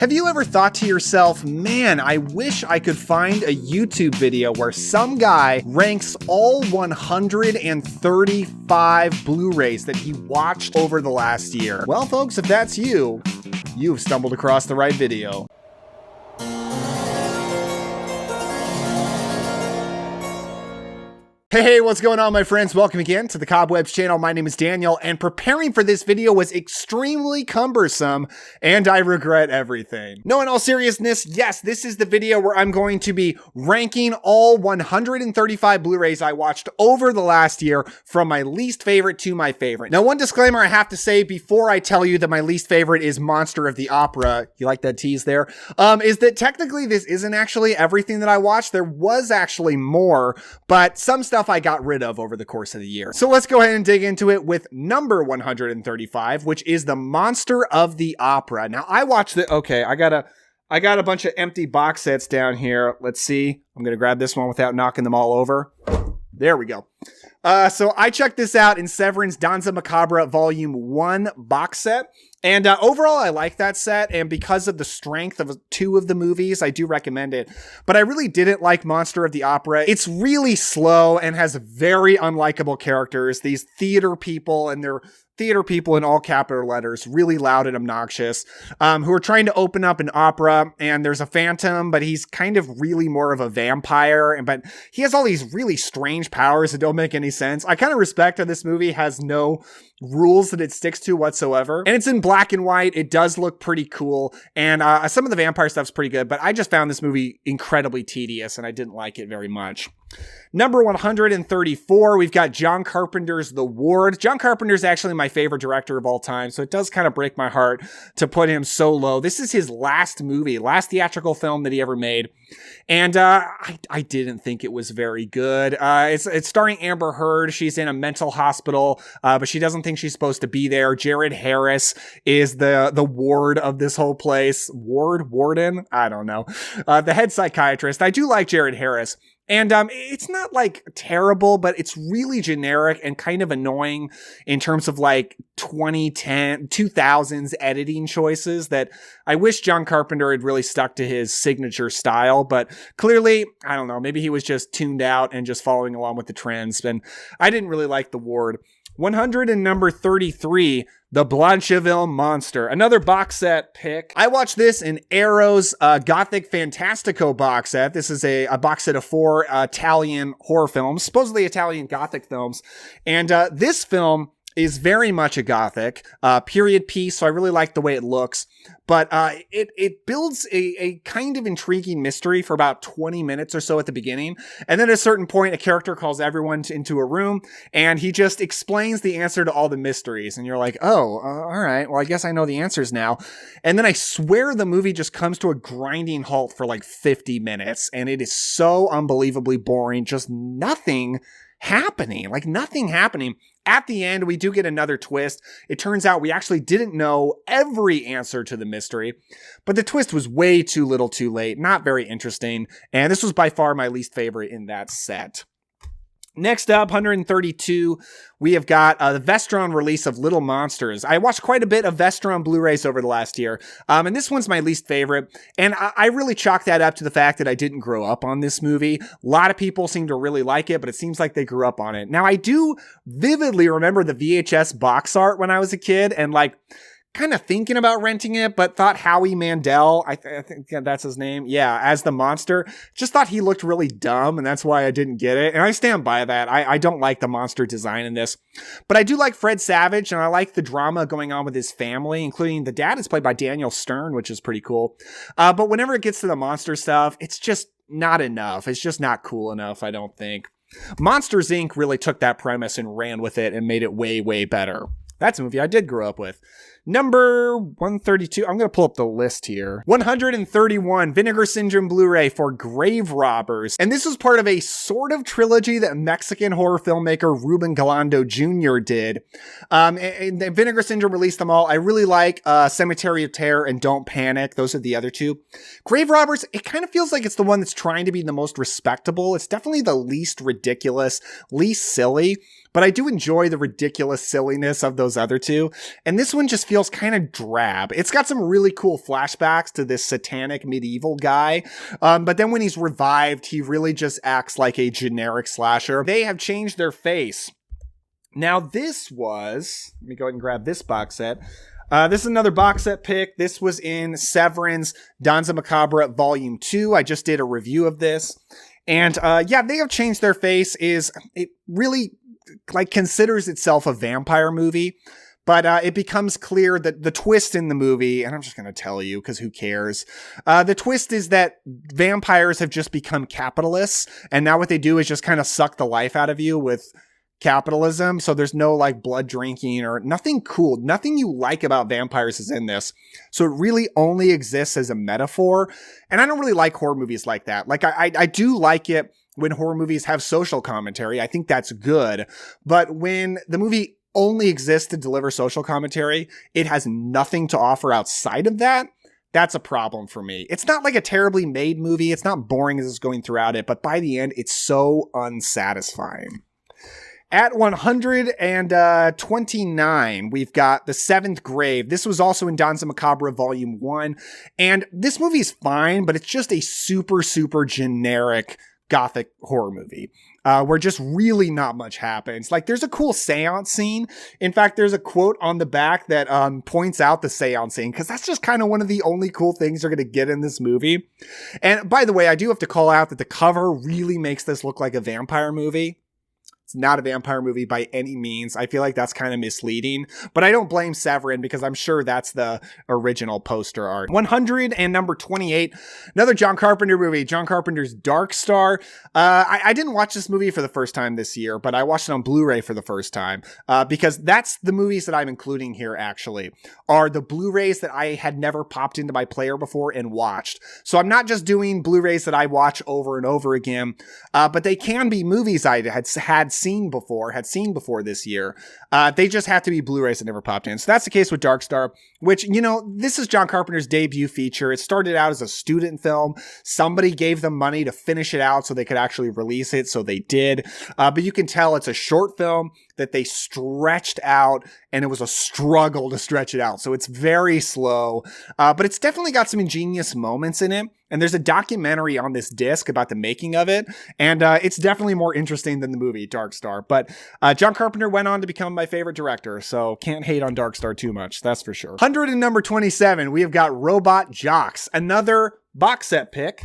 Have you ever thought to yourself, man, I wish I could find a YouTube video where some guy ranks all 135 Blu-rays that he watched over the last year? Well, folks, if that's you, you've stumbled across the right video. Hey, what's going on, my friends? Welcome again to the Cobwebs channel. My name is Daniel, and preparing for this video was extremely cumbersome, and I regret everything. No, in all seriousness, yes, this is the video where I'm going to be ranking all 135 Blu-rays I watched over the last year from my least favorite to my favorite. Now, one disclaimer I have to say before I tell you that my least favorite is Monster of the Opera, you like that tease there, is that technically this isn't actually everything that I watched. There was actually more, but some stuff I got rid of over the course of the year. So let's go ahead and dig into it with number 135, which is the Monster of the Opera. Now I watched it. Okay, I got a bunch of empty box sets down here. Let's see. I'm going to grab this one without knocking them all over. There we go. So I checked this out in Severin's DANZA MACABRA Volume 1 box set. And overall, I like that set, and because of the strength of two of the movies, I do recommend it. But I really didn't like Monster of the Opera. It's really slow and has very unlikable characters. These theater people, and they're theater people in all capital letters, really loud and obnoxious, who are trying to open up an opera, and there's a phantom, but he's kind of really more of a vampire, but he has all these really strange powers that don't make any sense. I kind of respect how this movie has no rules that it sticks to whatsoever, and it's in black and white. It does look pretty cool, and some of the vampire stuff's pretty good, but I just found this movie incredibly tedious, and I didn't like it very much. Number 134, we've got John Carpenter's The Ward. John Carpenter's actually my favorite director of all time, so it does kind of break my heart to put him so low. This is his last movie, last theatrical film that he ever made, and I didn't think it was very good. It's starring Amber Heard. She's in a mental hospital, but she doesn't think she's supposed to be there. Jared Harris is the ward of this whole place. Warden? I don't know. The head psychiatrist. I do like Jared Harris. And it's not like terrible, but it's really generic and kind of annoying in terms of like 2000s editing choices that I wish John Carpenter had really stuck to his signature style. But clearly, I don't know, maybe he was just tuned out and just following along with the trends. And I didn't really like The Ward. 100 and number 33, The Blancheville Monster, another box set pick. I watched this in Arrow's Gothic Fantastico box set. This is a box set of 4 Italian horror films, supposedly Italian Gothic films. And this film is very much a Gothic period piece, so I really like the way it looks. But it builds a kind of intriguing mystery for about 20 minutes or so at the beginning. And then at a certain point, a character calls everyone into a room, and he just explains the answer to all the mysteries. And you're like, oh, all right, well, I guess I know the answers now. And then I swear the movie just comes to a grinding halt for like 50 minutes. And it is so unbelievably boring, just nothing happening. At the end, we do get another twist. It turns out we actually didn't know every answer to the mystery, but the twist was way too little too late. Not very interesting. And this was by far my least favorite in that set. Next up, 132, we have got the Vestron release of Little Monsters. I watched quite a bit of Vestron Blu-rays over the last year, and this one's my least favorite, and I really chalk that up to the fact that I didn't grow up on this movie. A lot of people seem to really like it, but it seems like they grew up on it. Now, I do vividly remember the VHS box art when I was a kid, and like, kind of thinking about renting it, but thought Howie Mandel, I think that's his name, yeah, as the monster, just thought he looked really dumb, and that's why I didn't get it, and I stand by that. I don't like the monster design in this, but I do like Fred Savage, and I like the drama going on with his family, including the dad is played by Daniel Stern, which is pretty cool, but whenever it gets to the monster stuff, it's just not enough. It's just not cool enough, I don't think. Monsters, Inc. really took that premise and ran with it and made it way, way better. That's a movie I did grow up with. Number 132, I'm going to pull up the list here. 131, Vinegar Syndrome Blu-ray for Grave Robbers. And this was part of a sort of trilogy that Mexican horror filmmaker Ruben Galando Jr. did. And Vinegar Syndrome released them all. I really like Cemetery of Terror and Don't Panic. Those are the other two. Grave Robbers, it kind of feels like it's the one that's trying to be the most respectable. It's definitely the least ridiculous, least silly. But I do enjoy the ridiculous silliness of those other two. And this one just feels feels kind of drab. It's got some really cool flashbacks to this satanic medieval guy. But then when he's revived, he really just acts like a generic slasher. They have changed their face. Now this was, let me go ahead and grab this box set. This is another box set pick. This was in Severin's DANZA MACABRA Volume 2. I just did a review of this. And yeah, they have changed their face. It really like considers itself a vampire movie. But it becomes clear that the twist in the movie, and I'm just going to tell you because who cares? The twist is that vampires have just become capitalists. And now what they do is just kind of suck the life out of you with capitalism. So there's no like blood drinking or nothing cool. Nothing you like about vampires is in this. So it really only exists as a metaphor. And I don't really like horror movies like that. Like I do like it when horror movies have social commentary. I think that's good. But when the movie only exists to deliver social commentary, it has nothing to offer outside of that. That's a problem for me. It's not like a terribly made movie. It's not boring as it's going throughout it, but by the end, it's so unsatisfying. At 129, we've got The Seventh Grave. This was also in DANZA MACABRA Volume 1. And this movie's fine, but it's just a super, super generic Gothic horror movie. Where just really not much happens. Like there's a cool seance scene. In fact, there's a quote on the back that points out the seance scene because that's just kind of one of the only cool things you're going to get in this movie. And by the way, I do have to call out that the cover really makes this look like a vampire movie. It's not a vampire movie by any means. I feel like that's kind of misleading, but I don't blame Severin because I'm sure that's the original poster art. 100 and number 28, another John Carpenter movie, John Carpenter's Dark Star. I didn't watch this movie for the first time this year, but I watched it on Blu-ray for the first time because that's the movies that I'm including here actually are the Blu-rays that I had never popped into my player before and watched. So I'm not just doing Blu-rays that I watch over and over again, but they can be movies I had seen before this year. They just have to be Blu-rays that never popped in. So that's the case with Dark Star, which, you know, this is John Carpenter's debut feature. It started out as a student film. Somebody gave them money to finish it out so they could actually release it. So they did. But you can tell it's a short film that they stretched out, and it was a struggle to stretch it out. So it's very slow, but it's definitely got some ingenious moments in it. And there's a documentary on this disc about the making of it. And it's definitely more interesting than the movie Dark Star. But John Carpenter went on to become my favorite director. So can't hate on Dark Star too much. That's for sure. 100 and number 27, we have got Robot Jox, another box set pick,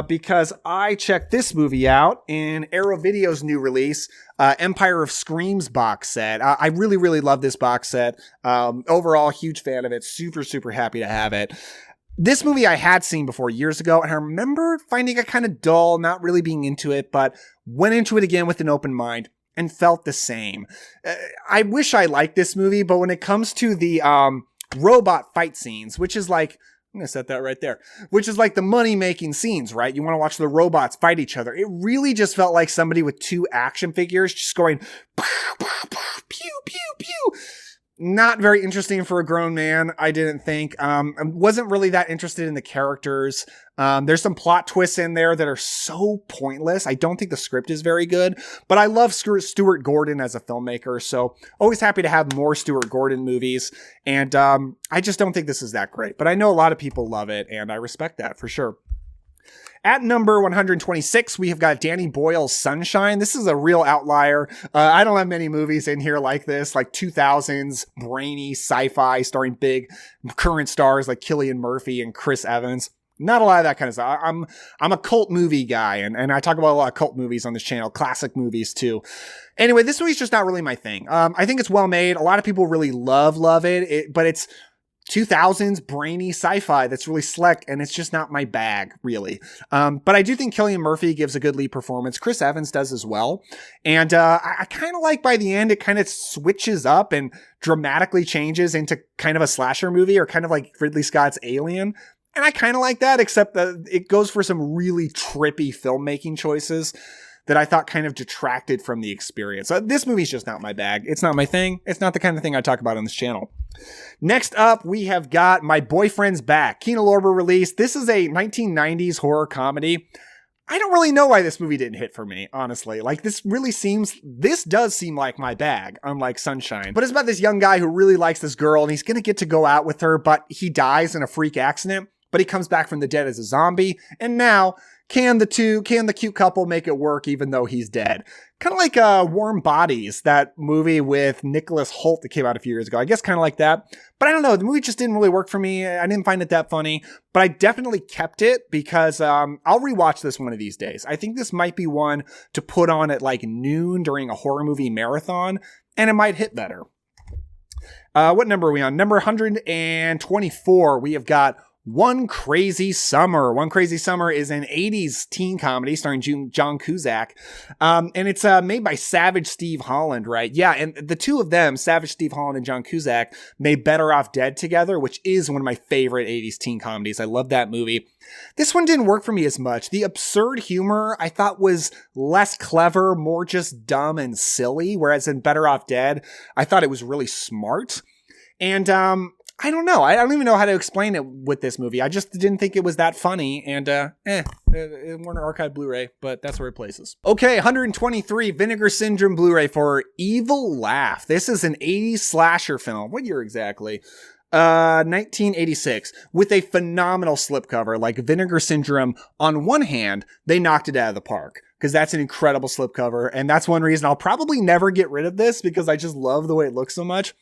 because I checked this movie out in Arrow Video's new release, Empire of Screams box set. I really, really love this box set. Overall, huge fan of it. Super, super happy to have it. This movie I had seen before years ago, and I remember finding it kind of dull, not really being into it, but went into it again with an open mind and felt the same. I wish I liked this movie, but when it comes to the robot fight scenes, which is like, I'm going to set that right there, which is like the money-making scenes, right? You want to watch the robots fight each other. It really just felt like somebody with two action figures just going, pew, pew, pew. Not very interesting for a grown man, I didn't think. I wasn't really that interested in the characters. There's some plot twists in there that are so pointless. I don't think the script is very good, but I love Stuart Gordon as a filmmaker, so always happy to have more Stuart Gordon movies. And I just don't think this is that great, but I know a lot of people love it, and I respect that for sure. At number 126, we have got Danny Boyle's Sunshine. This is a real outlier. I don't have many movies in here like this, like 2000s, brainy sci-fi starring big current stars like Cillian Murphy and Chris Evans. Not a lot of that kind of stuff. I'm a cult movie guy, and I talk about a lot of cult movies on this channel, classic movies too. Anyway, this movie's just not really my thing. I think it's well made. A lot of people really love it, but it's 2000s brainy sci-fi that's really slick, and it's just not my bag, really. But I do think Cillian Murphy gives a good lead performance. Chris Evans does as well. And I kind of like by the end, it kind of switches up and dramatically changes into kind of a slasher movie, or kind of like Ridley Scott's Alien. And I kind of like that, except that it goes for some really trippy filmmaking choices that I thought kind of detracted from the experience. This movie's just not my bag. It's not my thing. It's not the kind of thing I talk about on this channel. Next up, we have got My Boyfriend's Back, Kino Lorber release. This is a 1990s horror comedy. I don't really know why this movie didn't hit for me, honestly. Like, this does seem like my bag, unlike Sunshine. But it's about this young guy who really likes this girl, and he's gonna get to go out with her, but he dies in a freak accident, but he comes back from the dead as a zombie, and now, can the cute couple make it work even though he's dead? Kind of like Warm Bodies, that movie with Nicholas Hoult that came out a few years ago. I guess kind of like that. But I don't know, the movie just didn't really work for me. I didn't find it that funny, but I definitely kept it because I'll rewatch this one of these days. I think this might be one to put on at like noon during a horror movie marathon, and it might hit better. What number are we on? Number 124, we have got One Crazy Summer. One Crazy Summer is an 80s teen comedy starring John Cusack. And it's made by Savage Steve Holland, right? Yeah, and the two of them, Savage Steve Holland and John Cusack, made Better Off Dead together, which is one of my favorite 80s teen comedies. I love that movie. This one didn't work for me as much. The absurd humor I thought was less clever, more just dumb and silly, whereas in Better Off Dead, I thought it was really smart. And I don't know. I don't even know how to explain it with this movie. I just didn't think it was that funny. And, Warner Archive Blu-ray, but that's where it places. Okay, 123, Vinegar Syndrome Blu-ray for Evil Laugh. This is an 80s slasher film. What year exactly? 1986, with a phenomenal slipcover. Like Vinegar Syndrome, on one hand, they knocked it out of the park, because that's an incredible slipcover. And that's one reason I'll probably never get rid of this, because I just love the way it looks so much.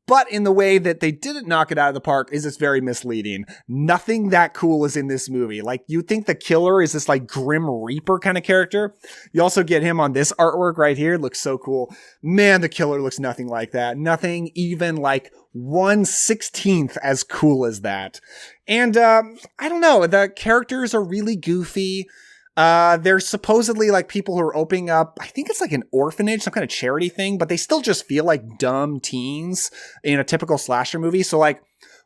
But in the way that they didn't knock it out of the park is it's very misleading. Nothing that cool is in this movie. Like, you think the killer is this like Grim Reaper kind of character. You also get him on this artwork right here. It looks so cool. Man, the killer looks nothing like that. Nothing even like 1/16th as cool as that. And I don't know. The characters are really goofy. They're supposedly like people who are opening up, I think it's like an orphanage, some kind of charity thing, but they still just feel like dumb teens in a typical slasher movie. So like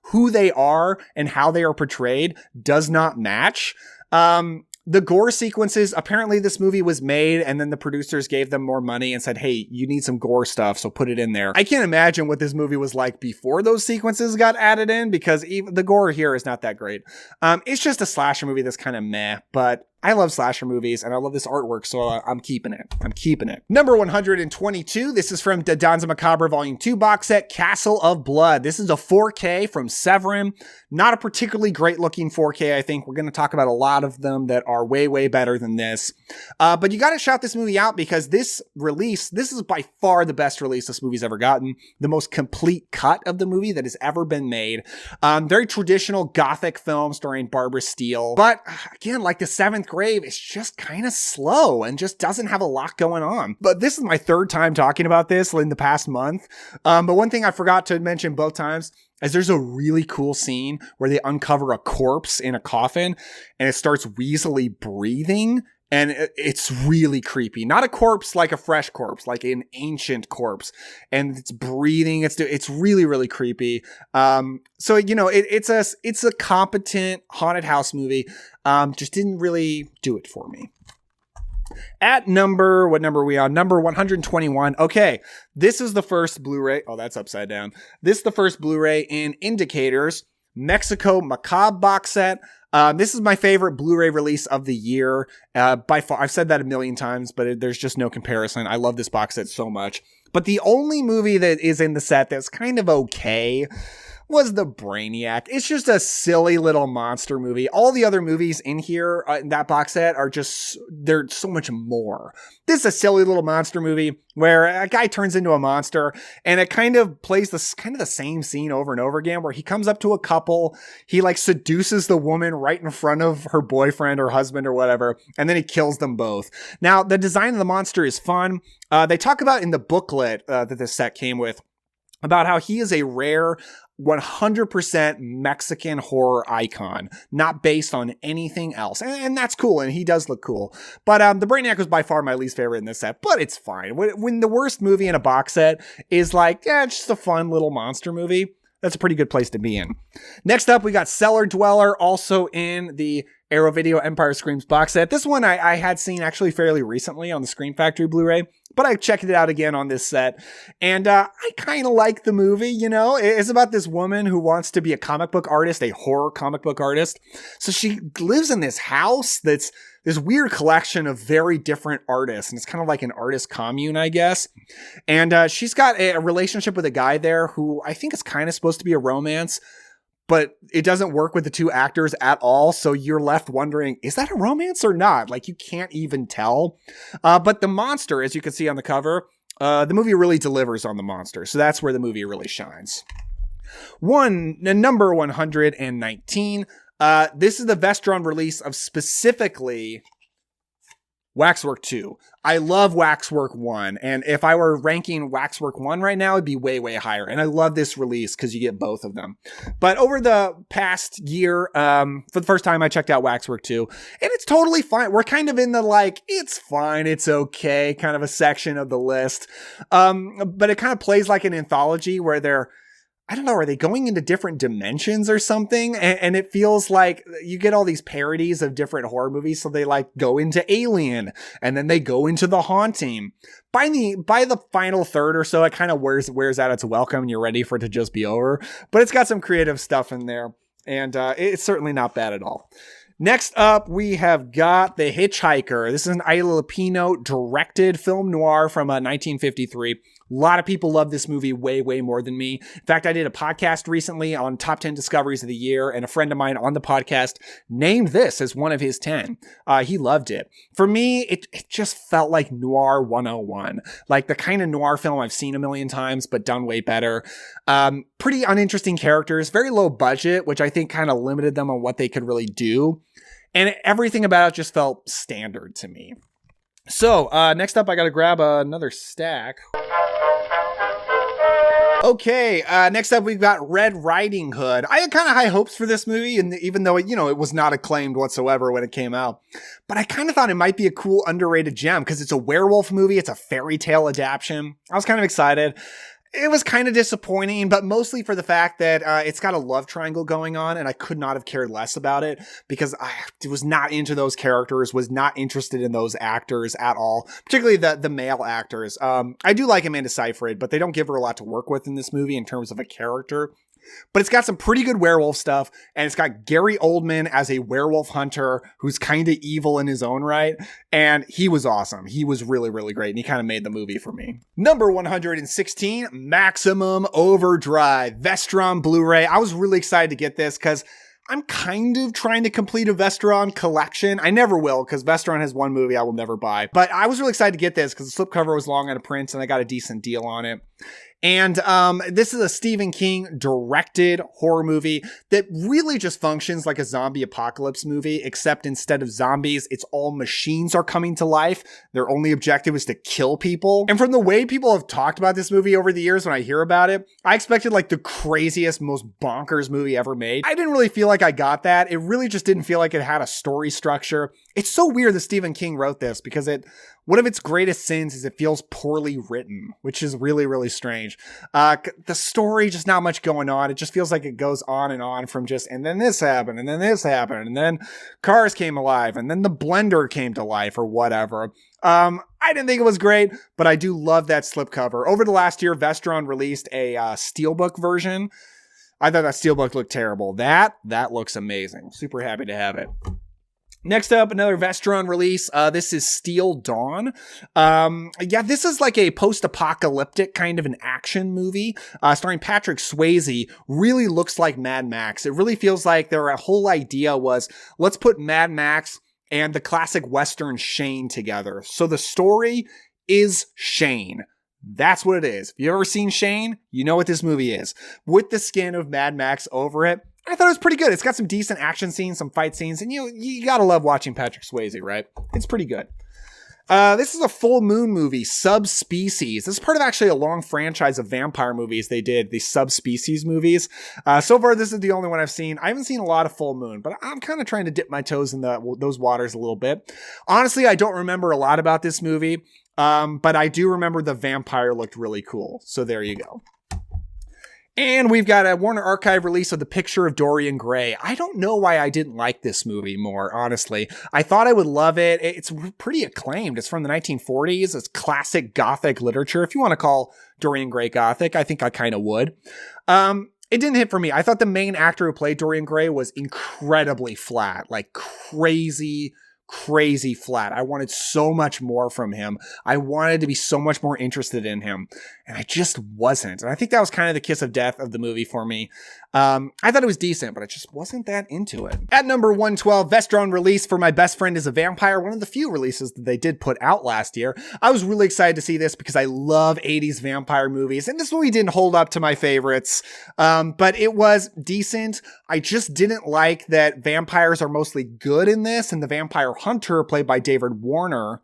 who they are and how they are portrayed does not match. The gore sequences, apparently this movie was made and then the producers gave them more money and said, hey, you need some gore stuff, so put it in there. I can't imagine what this movie was like before those sequences got added in, because even the gore here is not that great. It's just a slasher movie that's kind of meh, but I love slasher movies and I love this artwork, so I'm keeping it. I'm keeping it. Number 122, this is from the DANZA MACABRA Volume 2 box set, Castle of Blood. This is a 4K from Severin. Not a particularly great looking 4K, I think. We're going to talk about a lot of them that are way, way better than this. But you got to shout this movie out, because this is by far the best release this movie's ever gotten. The most complete cut of the movie that has ever been made. Very traditional Gothic film starring Barbara Steele. But again, like the Seventh Grave, it's just kind of slow and just doesn't have a lot going on. But this is my third time talking about this in the past month. But one thing I forgot to mention both times is there's a really cool scene where they uncover a corpse in a coffin and it starts weaselly breathing. And it's really creepy. Not a corpse like a fresh corpse, like an ancient corpse. And it's breathing. It's really, really creepy. So, you know, it's a competent haunted house movie. Just didn't really do it for me. At what number are we on? Number 121. Okay, this is the first Blu-ray. Oh, that's upside down. This is the first Blu-ray in Indicators Mexico Macabre box set. This is my favorite Blu-ray release of the year, by far. I've said that a million times, but there's just no comparison. I love this box set so much. But the only movie that is in the set that's kind of okay was the Brainiac. It's just a silly little monster movie. All the other movies in here, in that box set, they're so much more. This is a silly little monster movie where a guy turns into a monster, and it kind of plays the same scene over and over again, where he comes up to a couple, he like seduces the woman right in front of her boyfriend or husband or whatever, and then he kills them both. Now, the design of the monster is fun. They talk about in the booklet that this set came with, about how he is a rare 100% Mexican horror icon, not based on anything else. And that's cool, and he does look cool. But the Brainiac was by far my least favorite in this set, but it's fine. When the worst movie in a box set is like, it's just a fun little monster movie, that's a pretty good place to be in. Next up, we got Cellar Dweller, also in the Arrow Video Empire Screams box set. This one I had seen actually fairly recently on the Scream Factory Blu-ray. but I checked it out again on this set, and I kind of like the movie, you know? It's about this woman who wants to be a comic book artist, a horror comic book artist. So she lives in this house that's this weird collection of very different artists, and it's kind of like an artist commune, I guess. And she's got a relationship with a guy there who I think is kind of supposed to be a romance, but it doesn't work with the two actors at all. So you're left wondering, is that a romance or not? Like, you can't even tell. But the monster, as you can see on the cover, the movie really delivers on the monster. So that's where the movie really shines. Number 119. This is the Vestron release of specifically Waxwork 2. I love Waxwork 1, and if I were ranking Waxwork 1 right now, it'd be way, way higher. And I love this release because you get both of them. But over the past year, for the first time, I checked out Waxwork 2, and it's totally fine. We're kind of in the, like, it's fine, it's okay, kind of a section of the list. But it kind of plays like an anthology where they're, I don't know, are they going into different dimensions or something? And it feels like you get all these parodies of different horror movies. So they like go into Alien, and then they go into The Haunting. By the final third or so, it kind of wears out its welcome, and you're ready for it to just be over. But it's got some creative stuff in there, and it's certainly not bad at all. Next up, we have got The Hitchhiker. This is an Ida Lupino directed film noir from 1953. A lot of people love this movie way, way more than me. In fact, I did a podcast recently on top 10 discoveries of the year, and a friend of mine on the podcast named this as one of his 10. He loved it. For me, it just felt like Noir 101, like the kind of noir film I've seen a million times, but done way better. Pretty uninteresting characters, very low budget, which I think kind of limited them on what they could really do. And everything about it just felt standard to me. So next up, I got to grab another stack. Okay, next up we've got Red Riding Hood. I had kind of high hopes for this movie, and even though it was not acclaimed whatsoever when it came out, but I kind of thought it might be a cool underrated gem because it's a werewolf movie. It's a fairy tale adaptation. I was kind of excited. It was kind of disappointing, but mostly for the fact that it's got a love triangle going on, and I could not have cared less about it because I was not into those characters, was not interested in those actors at all, particularly the male actors. I do like Amanda Seyfried, but they don't give her a lot to work with in this movie in terms of a character. But it's got some pretty good werewolf stuff, and it's got Gary Oldman as a werewolf hunter who's kind of evil in his own right, and he was awesome. He was really, really great, and he kind of made the movie for me. Number 116, Maximum Overdrive, Vestron Blu-ray. I was really excited to get this because I'm kind of trying to complete a Vestron collection. I never will because Vestron has one movie I will never buy. But I was really excited to get this because the slipcover was long out of print, and I got a decent deal on it. And this is a Stephen King directed horror movie that really just functions like a zombie apocalypse movie, except instead of zombies, it's all machines are coming to life. Their only objective is to kill people. And from the way people have talked about this movie over the years when I hear about it, I expected like the craziest, most bonkers movie ever made. I didn't really feel like I got that. It really just didn't feel like it had a story structure. It's so weird that Stephen King wrote this because one of its greatest sins is it feels poorly written, which is really, really strange. The story, just not much going on. It just feels like it goes on from just, and then this happened, and then this happened, and then cars came alive, and then the blender came to life, or whatever. I didn't think it was great, but I do love that slipcover. Over the last year, Vestron released a steelbook version. I thought that steelbook looked terrible. That looks amazing. Super happy to have it. Next up, another Vestron release. This is Steel Dawn. This is like a post-apocalyptic kind of an action movie, starring Patrick Swayze. Really looks like Mad Max. It really feels like their whole idea was, let's put Mad Max and the classic Western Shane together. So the story is Shane. That's what it is. If you've ever seen Shane, you know what this movie is. With the skin of Mad Max over it. I thought it was pretty good. It's got some decent action scenes, some fight scenes, and you gotta love watching Patrick Swayze, right? It's pretty good. This is a full moon movie, Subspecies. This is part of actually a long franchise of vampire movies they did, the Subspecies movies. So far, this is the only one I've seen. I haven't seen a lot of Full Moon, but I'm kind of trying to dip my toes in those waters a little bit. Honestly, I don't remember a lot about this movie, but I do remember the vampire looked really cool. So there you go. And we've got a Warner Archive release of The Picture of Dorian Gray. I don't know why I didn't like this movie more, honestly. I thought I would love it. It's pretty acclaimed. It's from the 1940s. It's classic Gothic literature. If you want to call Dorian Gray Gothic, I think I kind of would. It didn't hit for me. I thought the main actor who played Dorian Gray was incredibly flat, like crazy flat. I wanted so much more from him. I wanted to be so much more interested in him, and I just wasn't. And I think that was kind of the kiss of death of the movie for me. I thought it was decent, but I just wasn't that into it. At number 112, Vestron release for My Best Friend is a Vampire, one of the few releases that they did put out last year. I was really excited to see this because I love 80s vampire movies, and this movie didn't hold up to my favorites, but it was decent. I just didn't like that vampires are mostly good in this, and the vampire hunter, played by David Warner?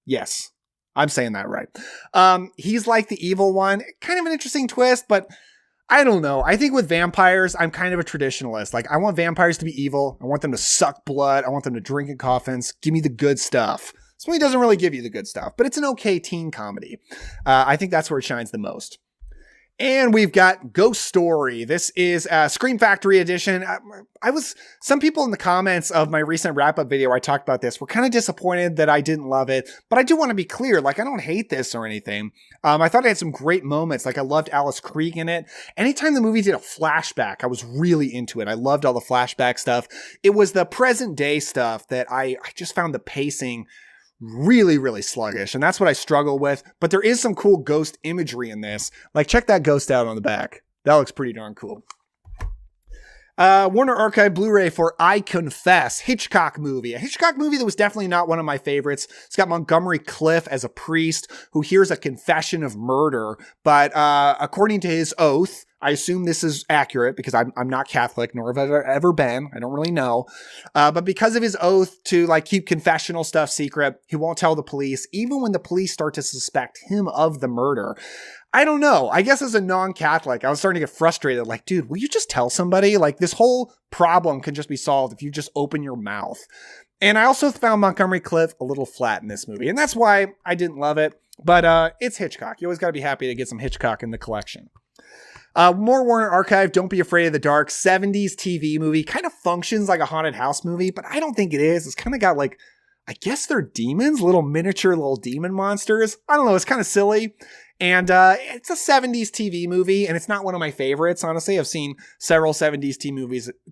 Yes, I'm saying that right. He's like the evil one. Kind of an interesting twist, but I don't know. I think with vampires, I'm kind of a traditionalist. Like, I want vampires to be evil. I want them to suck blood. I want them to drink in coffins. Give me the good stuff. This movie doesn't really give you the good stuff, but it's an okay teen comedy. I think that's where it shines the most. And we've got Ghost Story. This is a Scream Factory edition. Some people in the comments of my recent wrap-up video, I talked about this, were kind of disappointed that I didn't love it, but I do want to be clear, like, I don't hate this or anything. I thought it had some great moments. Like, I loved Alice Krige in it. Anytime the movie did a flashback, I was really into it. I loved all the flashback stuff. It was the present day stuff that I just found the pacing really sluggish, and that's what I struggle with. But there is some cool ghost imagery in this. Like, check that ghost out on the back. That looks pretty darn cool. Warner Archive Blu-ray for I Confess, Hitchcock movie. A Hitchcock movie that was definitely not one of my favorites. It's got Montgomery Clift as a priest who hears a confession of murder, but according to his oath, I assume this is accurate because I'm not Catholic, nor have I ever been. I don't really know. But because of his oath to like keep confessional stuff secret, he won't tell the police, even when the police start to suspect him of the murder. I don't know. I guess as a non-Catholic, I was starting to get frustrated. Like, dude, will you just tell somebody? Like, this whole problem can just be solved if you just open your mouth. And I also found Montgomery Clift a little flat in this movie. And that's why I didn't love it. But it's Hitchcock. You always got to be happy to get some Hitchcock in the collection. More Warner Archive, Don't Be Afraid of the Dark, 70s TV movie. Kind of functions like a haunted house movie, but I don't think it is. It's kind of got like, I guess they're demons, little demon monsters. I don't know. It's kind of silly. And it's a 70s TV movie, and it's not one of my favorites, honestly. I've seen several 70s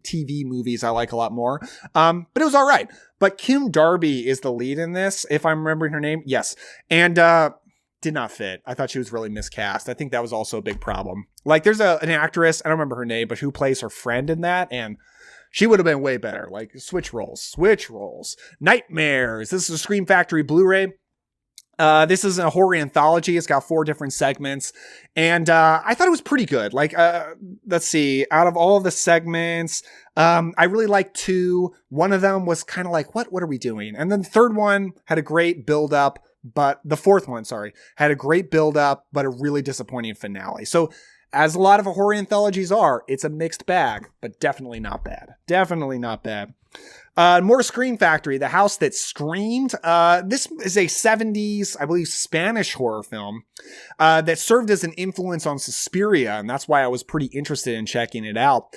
TV movies I like a lot more. But it was all right. But Kim Darby is the lead in this, if I'm remembering her name. Yes. And did not fit. I thought she was really miscast. I think that was also a big problem. Like, there's an actress, I don't remember her name, but who plays her friend in that, and she would have been way better. Like, switch roles. Nightmares. This is a Scream Factory Blu-ray. This is a horror anthology. It's got 4 different segments, and I thought it was pretty good. Like, let's see, out of all of the segments, I really liked 2. One of them was kind of like, what are we doing? And then the third one had a great build up, but the fourth one, had a great build up, but a really disappointing finale. So, as a lot of horror anthologies are, it's a mixed bag, but definitely not bad. More Scream Factory, The House That Screamed. This is a 70s, I believe, Spanish horror film that served as an influence on Suspiria, and that's why I was pretty interested in checking it out.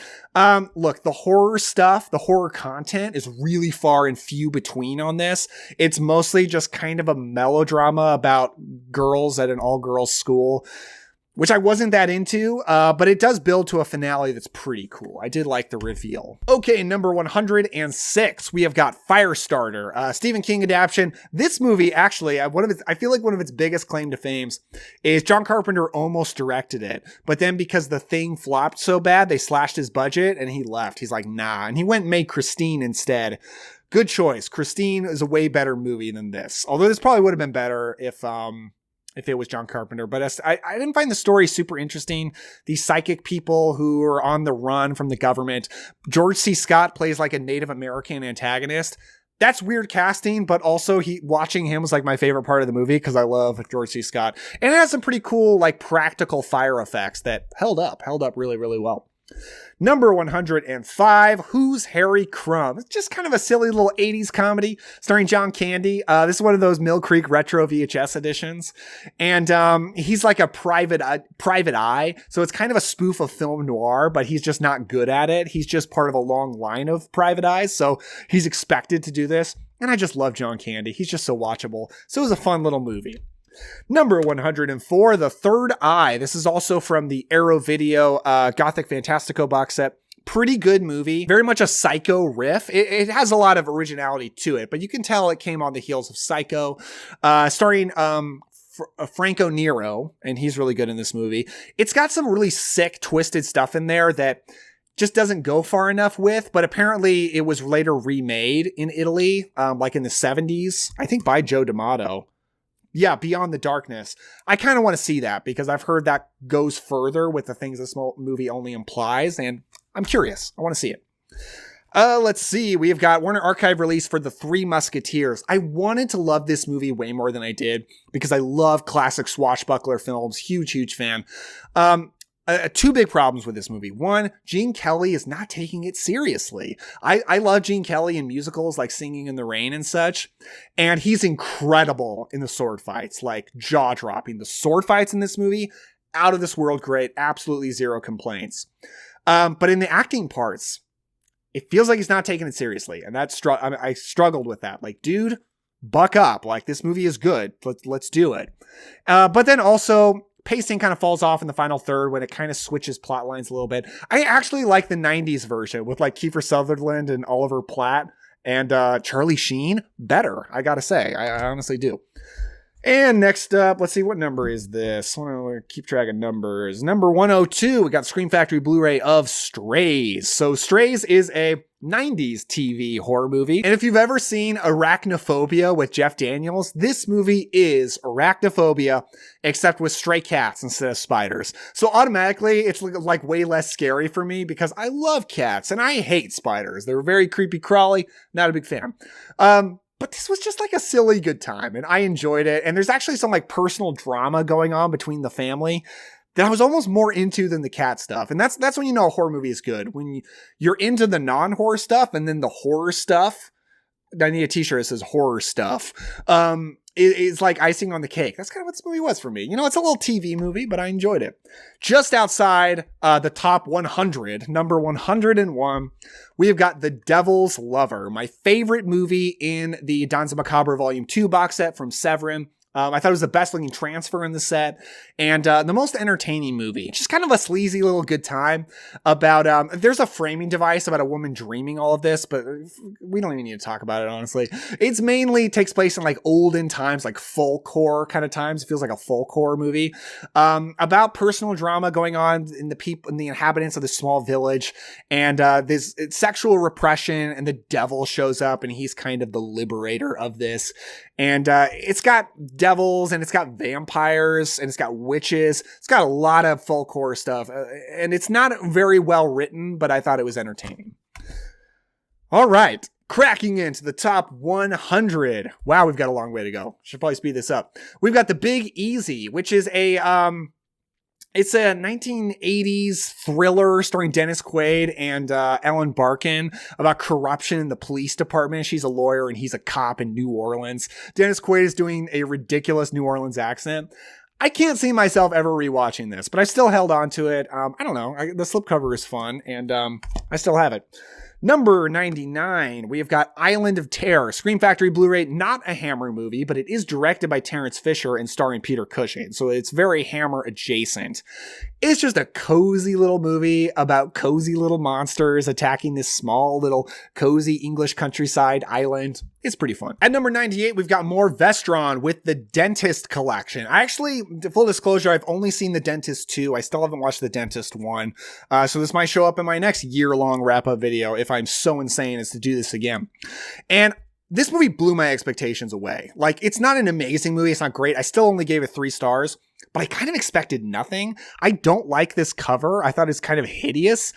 Look, the horror stuff, the horror content is really far and few between on this. It's mostly just kind of a melodrama about girls at an all-girls school, which I wasn't that into, but it does build to a finale that's pretty cool. I did like the reveal. Okay, number 106, we have got Firestarter, Stephen King adaptation. This movie, actually, I feel like one of its biggest claim to fame is John Carpenter almost directed it, but then because The Thing flopped so bad, they slashed his budget and he left. He's like, nah, and he went and made Christine instead. Good choice. Christine is a way better movie than this, although this probably would have been better if it was John Carpenter. But I didn't find the story super interesting. These psychic people who are on the run from the government. George C. Scott plays like a Native American antagonist. That's weird casting, but also watching him was like my favorite part of the movie because I love George C. Scott. And it has some pretty cool like practical fire effects that held up really, really well. Number 105, Who's Harry Crumb? It's just kind of a silly little 80s comedy starring John Candy. This is one of those Mill Creek retro VHS editions. And he's like a private eye. So it's kind of a spoof of film noir, but he's just not good at it. He's just part of a long line of private eyes. So he's expected to do this. And I just love John Candy. He's just so watchable. So it was a fun little movie. Number 104, The Third Eye. This is also from the Arrow Video Gothic Fantastico box set. Pretty good movie. Very much a Psycho riff. It has a lot of originality to it, but you can tell it came on the heels of Psycho, starring Franco Nero, and he's really good in this movie. It's got some really sick, twisted stuff in there that just doesn't go far enough with, but apparently it was later remade in Italy, like in the 70s, I think by Joe D'Amato. Yeah, Beyond the Darkness. I kind of want to see that because I've heard that goes further with the things this movie only implies, and I'm curious. I want to see it. Let's see. We've got Warner Archive release for The Three Musketeers. I wanted to love this movie way more than I did because I love classic swashbuckler films. Huge fan. Two big problems with this movie. One, Gene Kelly is not taking it seriously. I love Gene Kelly in musicals like Singing in the Rain and such, and he's incredible in the sword fights, like jaw-dropping. The sword fights in this movie, out of this world great, absolutely zero complaints. But in the acting parts, it feels like he's not taking it seriously, and I struggled with that. Like, dude, buck up. Like, this movie is good. Let's do it. But then also, pacing kind of falls off in the final third when it kind of switches plot lines a little bit. I actually like the 90s version with like Kiefer Sutherland and Oliver Platt and Charlie Sheen better, I gotta say. I honestly do. And next up, let's see, what number is this? I want to keep track of numbers. Number 102, we got Scream Factory Blu-ray of Strays. So Strays is a 90s TV horror movie. And if you've ever seen Arachnophobia with Jeff Daniels, this movie is Arachnophobia, except with stray cats instead of spiders. So automatically, it's like way less scary for me because I love cats and I hate spiders. They're very creepy crawly. Not a big fan. But this was just like a silly good time and I enjoyed it. And there's actually some like personal drama going on between the family that I was almost more into than the cat stuff. And that's when you know a horror movie is good. When you're into the non-horror stuff and then the horror stuff. I need a t-shirt that says horror stuff. It's like icing on the cake. That's kind of what this movie was for me. You know, it's a little TV movie, but I enjoyed it. Just outside the top 100, number 101, we've got The Devil's Lover, my favorite movie in the DANZA MACABRA Volume 2 box set from Severin. I thought it was the best looking transfer in the set and the most entertaining movie. Just kind of a sleazy little good time about, there's a framing device about a woman dreaming all of this, but we don't even need to talk about it, honestly. It's mainly takes place in like olden times, like folk horror kind of times. It feels like a folk horror movie, about personal drama going on in the inhabitants of this small village. And, this sexual repression and the devil shows up and he's kind of the liberator of this. And, it's got devils and it's got vampires and it's got witches. It's got a lot of folk horror stuff and it's not very well written, but I thought it was entertaining. All right. Cracking into the top 100. Wow, we've got a long way to go. Should probably speed this up. We've got The Big Easy, which is it's a 1980s thriller starring Dennis Quaid and Ellen Barkin about corruption in the police department. She's a lawyer and he's a cop in New Orleans. Dennis Quaid is doing a ridiculous New Orleans accent. I can't see myself ever rewatching this, but I still held on to it. I don't know. The slipcover is fun and I still have it. Number 99, we have got Island of Terror, Scream Factory Blu-ray, not a Hammer movie, but it is directed by Terrence Fisher and starring Peter Cushing, so it's very Hammer adjacent. It's just a cozy little movie about cozy little monsters attacking this small little cozy English countryside island. It's pretty fun. At number 98, we've got more Vestron with The Dentist Collection. I actually, full disclosure, I've only seen The Dentist 2. I still haven't watched The Dentist 1. So this might show up in my next year-long wrap-up video if I'm so insane as to do this again. And this movie blew my expectations away. Like, it's not an amazing movie. It's not great. I still only gave it 3 stars, but I kind of expected nothing. I don't like this cover. I thought it's kind of hideous.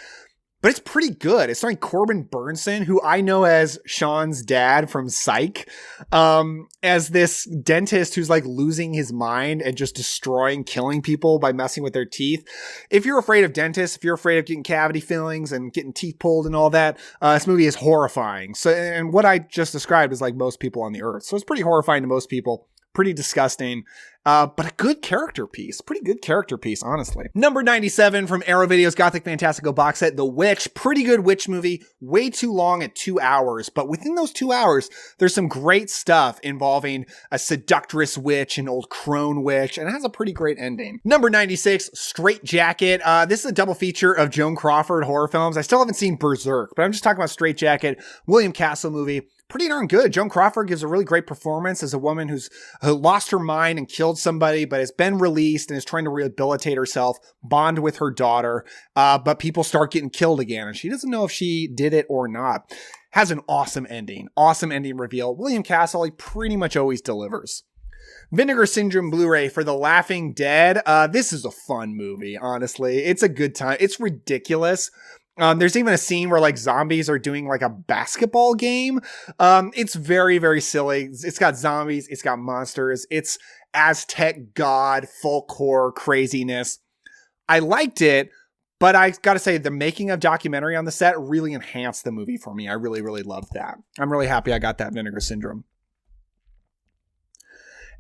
but it's pretty good. It's starring Corbin Burnson, who I know as Sean's dad from Psych, as this dentist who's like losing his mind and just destroying, killing people by messing with their teeth. If you're afraid of dentists, if you're afraid of getting cavity fillings and getting teeth pulled and all that, this movie is horrifying. So, and what I just described is like most people on the earth. So it's pretty horrifying to most people. Pretty disgusting, but a good character piece. Pretty good character piece, honestly. Number 97 from Arrow Video's Gothic Fantastical box set, The Witch. Pretty good witch movie. Way too long at 2 hours, but within those 2 hours, there's some great stuff involving a seductress witch, an old crone witch, and it has a pretty great ending. Number 96, Straight Jacket. This is a double feature of Joan Crawford horror films. I still haven't seen Berserk, but I'm just talking about Straight Jacket, William Castle movie. Pretty darn good. Joan Crawford gives a really great performance as a woman who lost her mind and killed somebody, but has been released and is trying to rehabilitate herself, bond with her daughter. But people start getting killed again, and she doesn't know if she did it or not. Has an awesome ending reveal. William Castle, he pretty much always delivers. Vinegar Syndrome Blu-ray for The Laughing Dead. This is a fun movie, honestly. It's a good time. It's ridiculous. There's even a scene where like zombies are doing like a basketball game. It's very, very silly. It's got zombies. It's got monsters. It's Aztec god, folk horror craziness. I liked it, but I got to say the making of documentary on the set really enhanced the movie for me. I really, really loved that. I'm really happy I got that Vinegar Syndrome.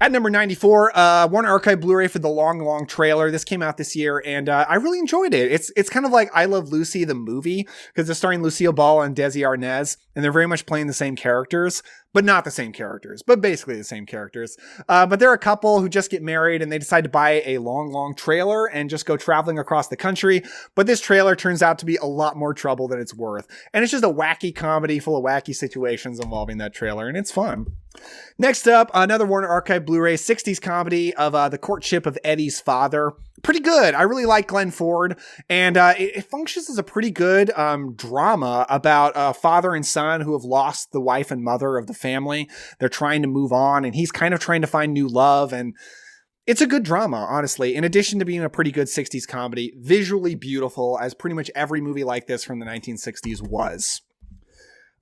At number 94, Warner Archive Blu-ray for The Long, Long Trailer. This came out this year, and I really enjoyed it. It's kind of like I Love Lucy, the movie, because it's starring Lucille Ball and Desi Arnaz, and they're very much playing the same characters, but not the same characters, but basically the same characters. But they're a couple who just get married, and they decide to buy a long, long trailer and just go traveling across the country. But this trailer turns out to be a lot more trouble than it's worth. And it's just a wacky comedy full of wacky situations involving that trailer, and it's fun. Next up, another Warner Archive Blu-ray 60s comedy of The Courtship of Eddie's Father. Pretty good. I really like Glenn Ford, and it functions as a pretty good drama about a father and son who have lost the wife and mother of the family. They're trying to move on, and he's kind of trying to find new love, and it's a good drama, honestly. In addition to being a pretty good 60s comedy, visually beautiful, as pretty much every movie like this from the 1960s was.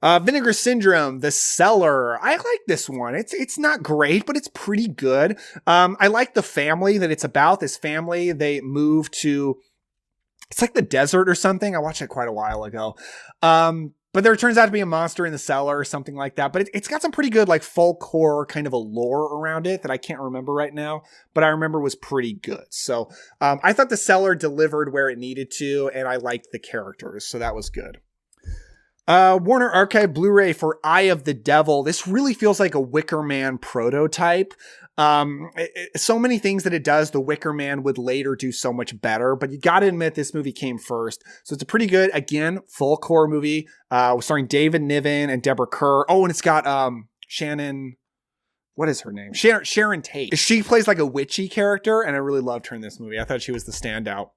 Vinegar Syndrome, The Cellar. I like this one. It's not great, but it's pretty good. I like the family that it's about. This family, they move to, it's like the desert or something. I watched it quite a while ago. But there turns out to be a monster in the cellar or something like that. But it's got some pretty good like folk horror kind of a lore around it that I can't remember right now, but I remember was pretty good. So I thought The Cellar delivered where it needed to, and I liked the characters. So that was good. Warner Archive Blu-ray for Eye of the Devil. This really feels like a Wicker Man prototype. So many things that it does, the Wicker Man would later do so much better, but you gotta admit this movie came first. So it's a pretty good, again, folk horror movie, starring David Niven and Deborah Kerr. Oh, and it's got, Shannon, what is her name? Sharon Tate. She plays like a witchy character, and I really loved her in this movie. I thought she was the standout.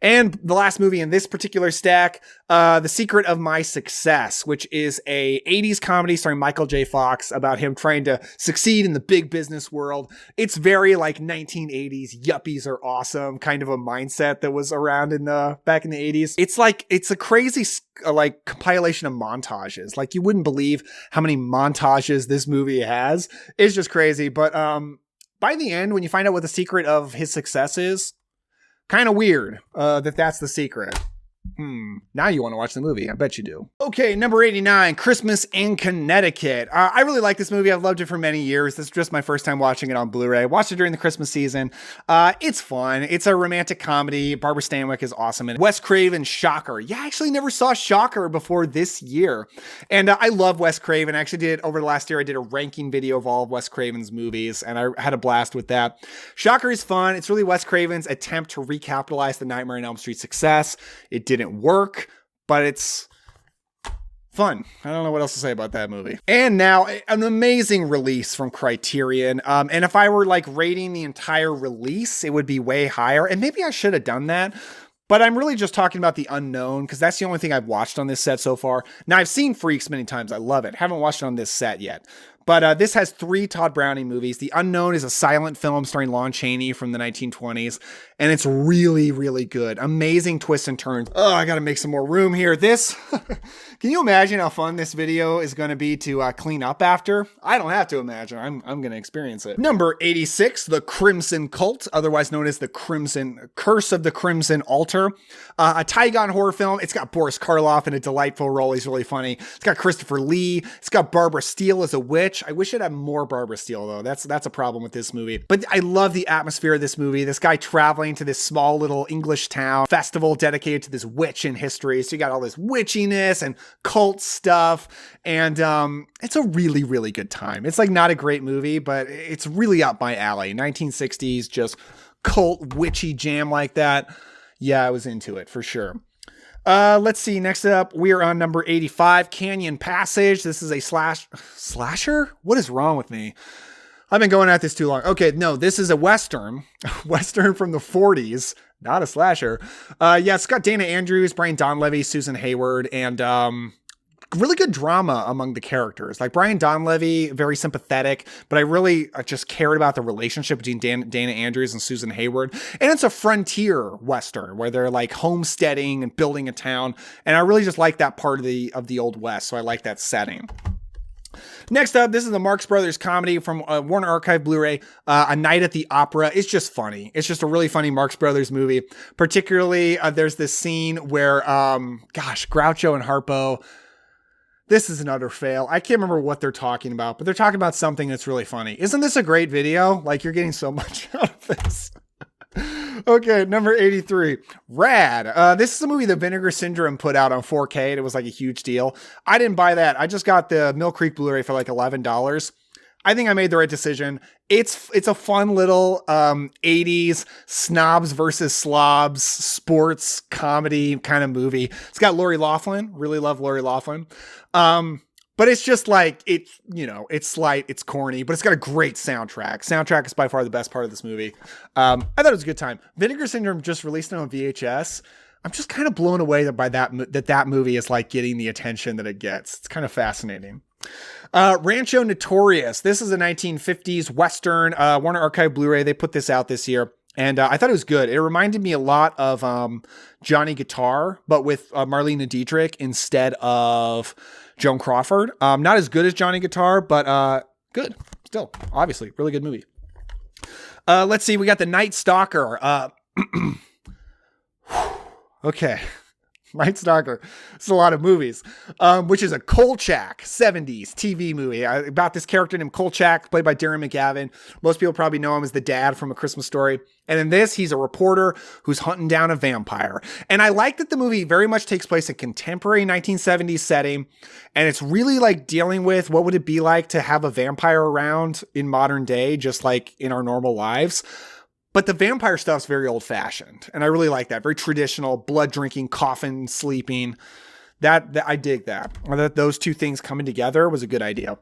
And the last movie in this particular stack, The Secret of My Success, which is a 80s comedy starring Michael J. Fox about him trying to succeed in the big business world. It's very like 1980s, yuppies are awesome kind of a mindset that was around in back in the 80s. It's a crazy like compilation of montages. Like you wouldn't believe how many montages this movie has. It's just crazy. But by the end, when you find out what the secret of his success is, kind of weird that's the secret. Now you want to watch the movie. I bet you do. Okay, number 89, Christmas in Connecticut. I really like this movie. I've loved it for many years. This is just my first time watching it on Blu-ray. I watched it during the Christmas season. It's fun. It's a romantic comedy. Barbara Stanwyck is awesome. And Wes Craven's Shocker. Yeah, I actually never saw Shocker before this year. And I love Wes Craven. I actually did, over the last year, I did a ranking video of all of Wes Craven's movies, and I had a blast with that. Shocker is fun. It's really Wes Craven's attempt to recapitalize the Nightmare on Elm Street success. It didn't work, but it's fun. I don't know what else to say about that movie. And now an amazing release from Criterion. And if I were like rating the entire release, it would be way higher. And maybe I should have done that, but I'm really just talking about The Unknown because that's the only thing I've watched on this set so far. Now I've seen Freaks many times. I love it. Haven't watched it on this set yet, But this has 3 Todd Browning movies. The Unknown is a silent film starring Lon Chaney from the 1920s. And it's really, really good. Amazing twists and turns. Oh, I got to make some more room here. This, can you imagine how fun this video is going to be to clean up after? I don't have to imagine. I'm going to experience it. Number 86, The Crimson Cult, otherwise known as The Curse of the Crimson Altar. A Tygon horror film. It's got Boris Karloff in a delightful role. He's really funny. It's got Christopher Lee. It's got Barbara Steele as a witch. I wish it had more Barbara Steele, though. That's a problem with this movie. But I love the atmosphere of this movie. This guy traveling to this small little English town, festival dedicated to this witch in history. So you got all this witchiness and cult stuff. And it's a really, really good time. It's like not a great movie, but it's really up my alley. 1960s, just cult witchy jam like that. Yeah, I was into it for sure. Let's see. Next up, we are on number 85, Canyon Passage. This is a slasher. What is wrong with me? I've been going at this too long. Okay, no, this is a Western from the 40s, not a slasher. Yeah, it's got Dana Andrews, Brian Donlevy, Susan Hayward, and really good drama among the characters. Like Brian Donlevy, very sympathetic, but I just cared about the relationship between Dana Andrews and Susan Hayward. And it's a frontier Western where they're like homesteading and building a town. And I really just like that part of the Old West. So I like that setting. Next up, this is the Marx Brothers comedy from Warner Archive Blu-ray, A Night at the Opera. It's just funny. It's just a really funny Marx Brothers movie. Particularly, there's this scene where, Groucho and Harpo, this is an utter fail. I can't remember what they're talking about, but they're talking about something that's really funny. Isn't this a great video? Like, you're getting so much out of this. Okay, number 83, Rad. This is a movie that Vinegar Syndrome put out on 4K, and it was like a huge deal. I didn't buy that. I just got the Mill Creek Blu-ray for like $11. I think I made the right decision. It's a fun little 80s snobs versus slobs sports comedy kind of movie. It's got Lori Loughlin. Really love Lori Loughlin. But it's just like, it's slight, it's corny, but it's got a great soundtrack. Soundtrack is by far the best part of this movie. I thought it was a good time. Vinegar Syndrome just released it on VHS. I'm just kind of blown away by that movie is like getting the attention that it gets. It's kind of fascinating. Rancho Notorious. This is a 1950s Western, Warner Archive Blu-ray. They put this out this year. And I thought it was good. It reminded me a lot of Johnny Guitar, but with Marlene Dietrich instead of Joan Crawford. Not as good as Johnny Guitar, but good. Still, obviously, really good movie. Let's see. We got The Night Stalker. Okay. Night Stalker. It's a lot of movies, which is a Kolchak 70s TV movie about this character named Kolchak, played by Darren McGavin. Most people probably know him as the dad from A Christmas Story. And in this, he's a reporter who's hunting down a vampire. And I like that the movie very much takes place in contemporary 1970s setting. And it's really like dealing with what would it be like to have a vampire around in modern day, just like in our normal lives. But the vampire stuff's very old fashioned. And I really like that. Very traditional, blood drinking, coffin sleeping. That I dig that. Or that those two things coming together was a good idea.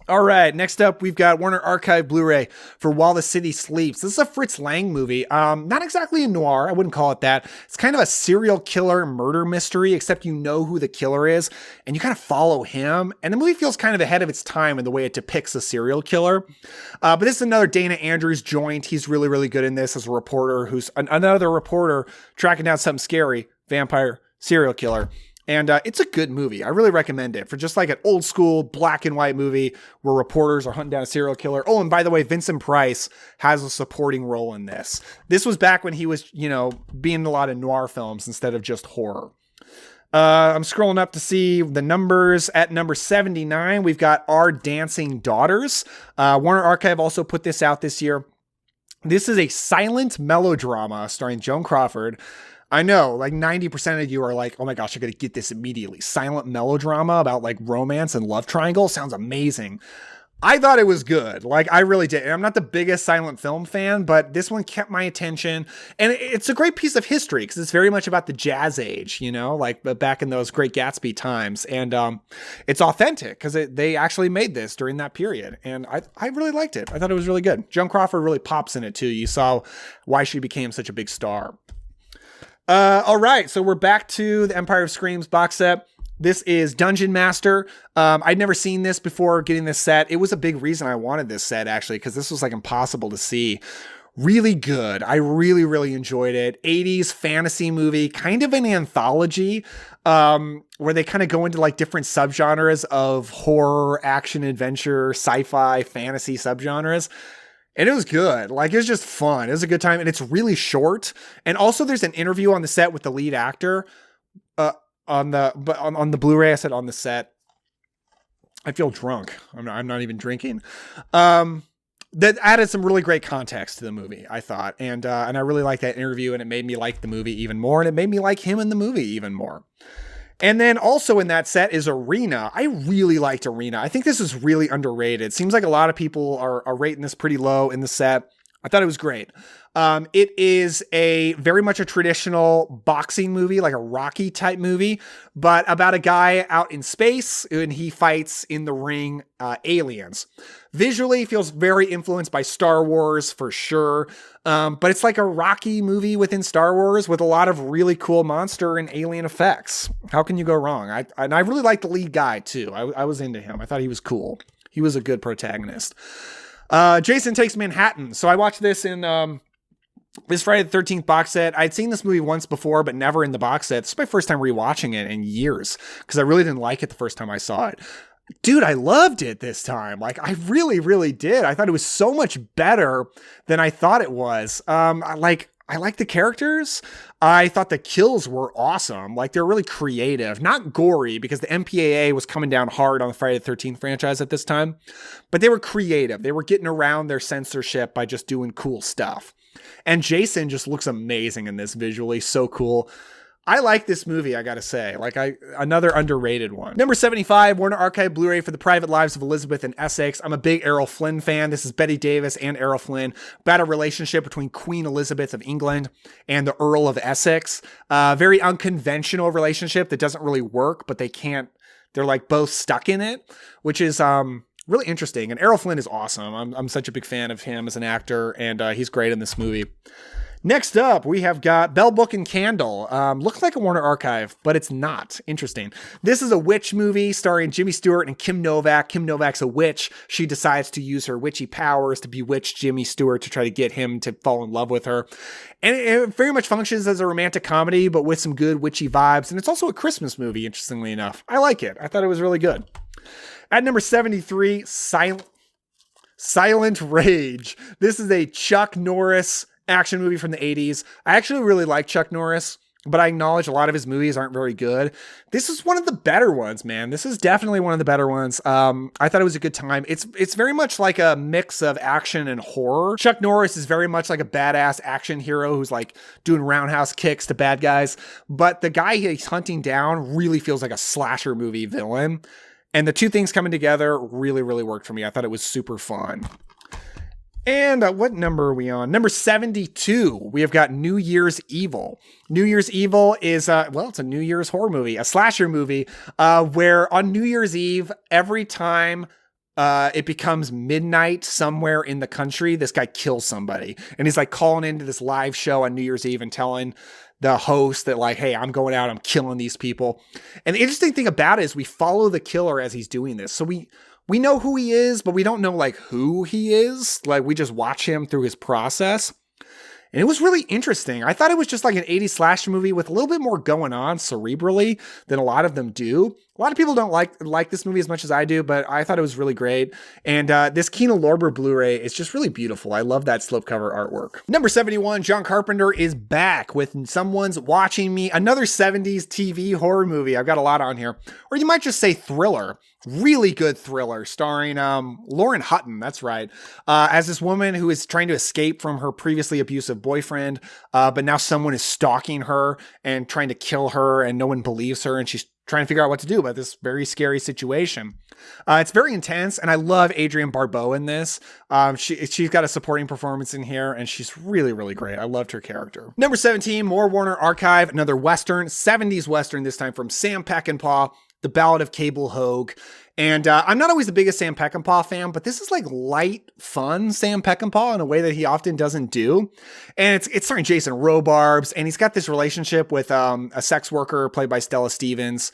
All right, next up, we've got Warner Archive Blu-ray for While the City Sleeps. This is a Fritz Lang movie. Not exactly a noir. I wouldn't call it that. It's kind of a serial killer murder mystery, except you know who the killer is, and you kind of follow him. And the movie feels kind of ahead of its time in the way it depicts a serial killer. But this is another Dana Andrews joint. He's really, really good in this as a reporter who's another reporter tracking down something scary, vampire, serial killer. And it's a good movie. I really recommend it for just like an old school black and white movie where reporters are hunting down a serial killer. Oh, and by the way, Vincent Price has a supporting role in this. This was back when he was, being in a lot of noir films instead of just horror. I'm scrolling up to see the numbers. At number 79, we've got Our Dancing Daughters. Warner Archive also put this out this year. This is a silent melodrama starring Joan Crawford. I know, like 90% of you are like, oh my gosh, I gotta get this immediately. Silent melodrama about like romance and love triangle sounds amazing. I thought it was good. Like I really did. And I'm not the biggest silent film fan, but this one kept my attention. And it's a great piece of history because it's very much about the jazz age, like back in those Great Gatsby times. And it's authentic because they actually made this during that period. And I really liked it. I thought it was really good. Joan Crawford really pops in it too. You saw why she became such a big star. All right, so we're back to the Empire of Screams box set. This is Dungeon Master. I'd never seen this before getting this set. It was a big reason I wanted this set, actually, because this was like impossible to see. Really good. I really, really enjoyed it. 80s fantasy movie, kind of an anthology, where they kind of go into like different subgenres of horror, action, adventure, sci-fi, fantasy subgenres. And it was good. Like, it was just fun. It was a good time. And it's really short. And also there's an interview on the set with the lead actor, on the Blu-ray. I said on the set. I feel drunk. I'm not even drinking. That added some really great context to the movie, I thought. And I really liked that interview, and it made me like the movie even more, and it made me like him in the movie even more. And then also in that set is Arena. I really liked Arena. I think this is really underrated. Seems like a lot of people are rating this pretty low in the set. I thought it was great. It is very much a traditional boxing movie, like a Rocky type movie, but about a guy out in space and he fights in the ring aliens. Visually feels very influenced by Star Wars for sure. But it's like a Rocky movie within Star Wars with a lot of really cool monster and alien effects. How can you go wrong? I really liked the lead guy too. I was into him. I thought he was cool. He was a good protagonist. Jason Takes Manhattan. So I watched this in this Friday the 13th box set. I'd seen this movie once before, but never in the box set. This is my first time rewatching it in years because I really didn't like it the first time I saw it. Dude, I loved it this time. Like, I really, really did. I thought it was so much better than I thought it was. I like the characters. I thought the kills were awesome. Like, they're really creative, not gory, because the MPAA was coming down hard on the Friday the 13th franchise at this time, but they were creative. They were getting around their censorship by just doing cool stuff. And Jason just looks amazing in this visually. So cool. I like this movie, I gotta say. Another underrated one. Number 75, Warner Archive Blu-ray for The Private Lives of Elizabeth and Essex. I'm a big Errol Flynn fan. This is Bette Davis and Errol Flynn about a relationship between Queen Elizabeth of England and the Earl of Essex. Very unconventional relationship that doesn't really work, but they're like both stuck in it, which is really interesting. And Errol Flynn is awesome. I'm such a big fan of him as an actor, and he's great in this movie. Next up, we have got Bell, Book, and Candle. Looks like a Warner Archive, but it's not. Interesting. This is a witch movie starring Jimmy Stewart and Kim Novak. Kim Novak's a witch. She decides to use her witchy powers to bewitch Jimmy Stewart to try to get him to fall in love with her. And it very much functions as a romantic comedy, but with some good witchy vibes. And it's also a Christmas movie, interestingly enough. I like it. I thought it was really good. At number 73, Silent Rage. This is a Chuck Norris action movie from the 80s. I actually really like Chuck Norris, but I acknowledge a lot of his movies aren't very good. This is one of the better ones, man. This is definitely one of the better ones. I thought it was a good time. It's very much like a mix of action and horror. Chuck Norris is very much like a badass action hero who's like doing roundhouse kicks to bad guys, but the guy he's hunting down really feels like a slasher movie villain. And the two things coming together really, really worked for me. I thought it was super fun. And what number are we on? Number 72, we have got New Year's Evil. New Year's Evil is, it's a New Year's horror movie, a slasher movie, where on New Year's Eve, every time it becomes midnight somewhere in the country, this guy kills somebody. And he's like calling into this live show on New Year's Eve and telling the host that like, hey, I'm going out, I'm killing these people. And the interesting thing about it is we follow the killer as he's doing this. So we know who he is, but we don't know like who he is. Like we just watch him through his process. And it was really interesting. I thought it was just like an 80s slasher movie with a little bit more going on cerebrally than a lot of them do. A lot of people don't like this movie as much as I do, but I thought it was really great. And this Kino Lorber Blu-ray is just really beautiful. I love that slipcover artwork. Number 71, John Carpenter is back with Someone's Watching Me, another 70s TV horror movie. I've got a lot on here. Or you might just say thriller. Really good thriller starring Lauren Hutton, that's right, as this woman who is trying to escape from her previously abusive boyfriend, but now someone is stalking her and trying to kill her and no one believes her and she's trying to figure out what to do about this very scary situation. It's very intense and I love Adrienne Barbeau in this. She's got a supporting performance in here and she's really, really great. I loved her character. Number 17, more Warner Archive, another Western, 70s Western, this time from Sam Peckinpah, The Ballad of Cable Hogue. And I'm not always the biggest Sam Peckinpah fan, but this is like light, fun Sam Peckinpah in a way that he often doesn't do. And it's starring Jason Robarbs, and he's got this relationship with a sex worker played by Stella Stevens.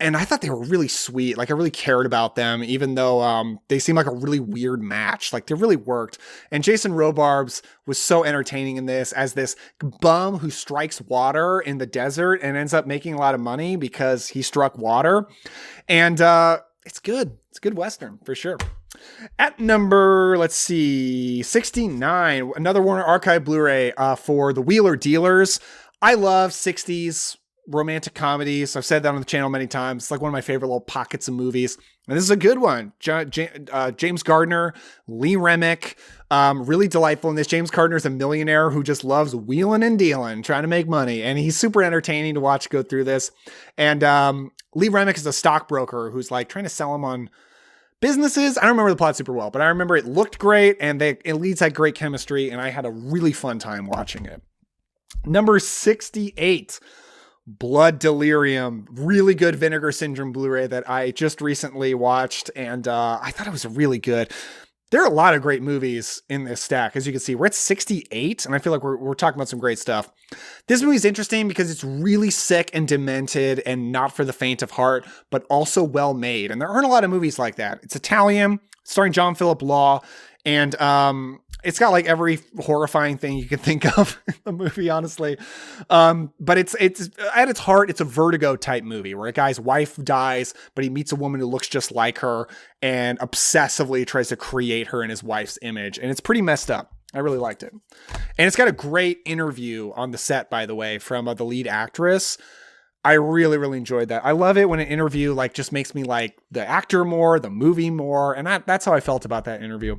And I thought they were really sweet. Like I really cared about them, even though they seemed like a really weird match. Like they really worked. And Jason Robards was so entertaining in this as this bum who strikes water in the desert and ends up making a lot of money because he struck water. And it's good. It's a good Western for sure. At number, let's see, 69, another Warner Archive Blu-ray for The Wheeler Dealers. I love 60s romantic comedies. I've said that on the channel many times. It's like one of my favorite little pockets of movies. And this is a good one. James Gardner, Lee Remick, really delightful in this. James Gardner is a millionaire who just loves wheeling and dealing, trying to make money. And he's super entertaining to watch go through this. And Lee Remick is a stockbroker who's like trying to sell him on businesses. I don't remember the plot super well, but I remember it looked great and it leads had great chemistry. And I had a really fun time watching it. Number 68. Blood Delirium, really good Vinegar Syndrome Blu-ray that I just recently watched, and I thought it was really good. There are a lot of great movies in this stack. As you can see, we're at 68, and I feel like we're talking about some great stuff. This movie is interesting because it's really sick and demented and not for the faint of heart, but also well made. And there aren't a lot of movies like that. It's Italian, starring John Philip Law, and it's got like every horrifying thing you can think of in the movie, honestly. But it's at its heart, it's a Vertigo type movie where a guy's wife dies, but he meets a woman who looks just like her and obsessively tries to create her in his wife's image. And it's pretty messed up. I really liked it. And it's got a great interview on the set, by the way, from the lead actress. I really, really enjoyed that. I love it when an interview like just makes me like the actor more, the movie more. And that's how I felt about that interview.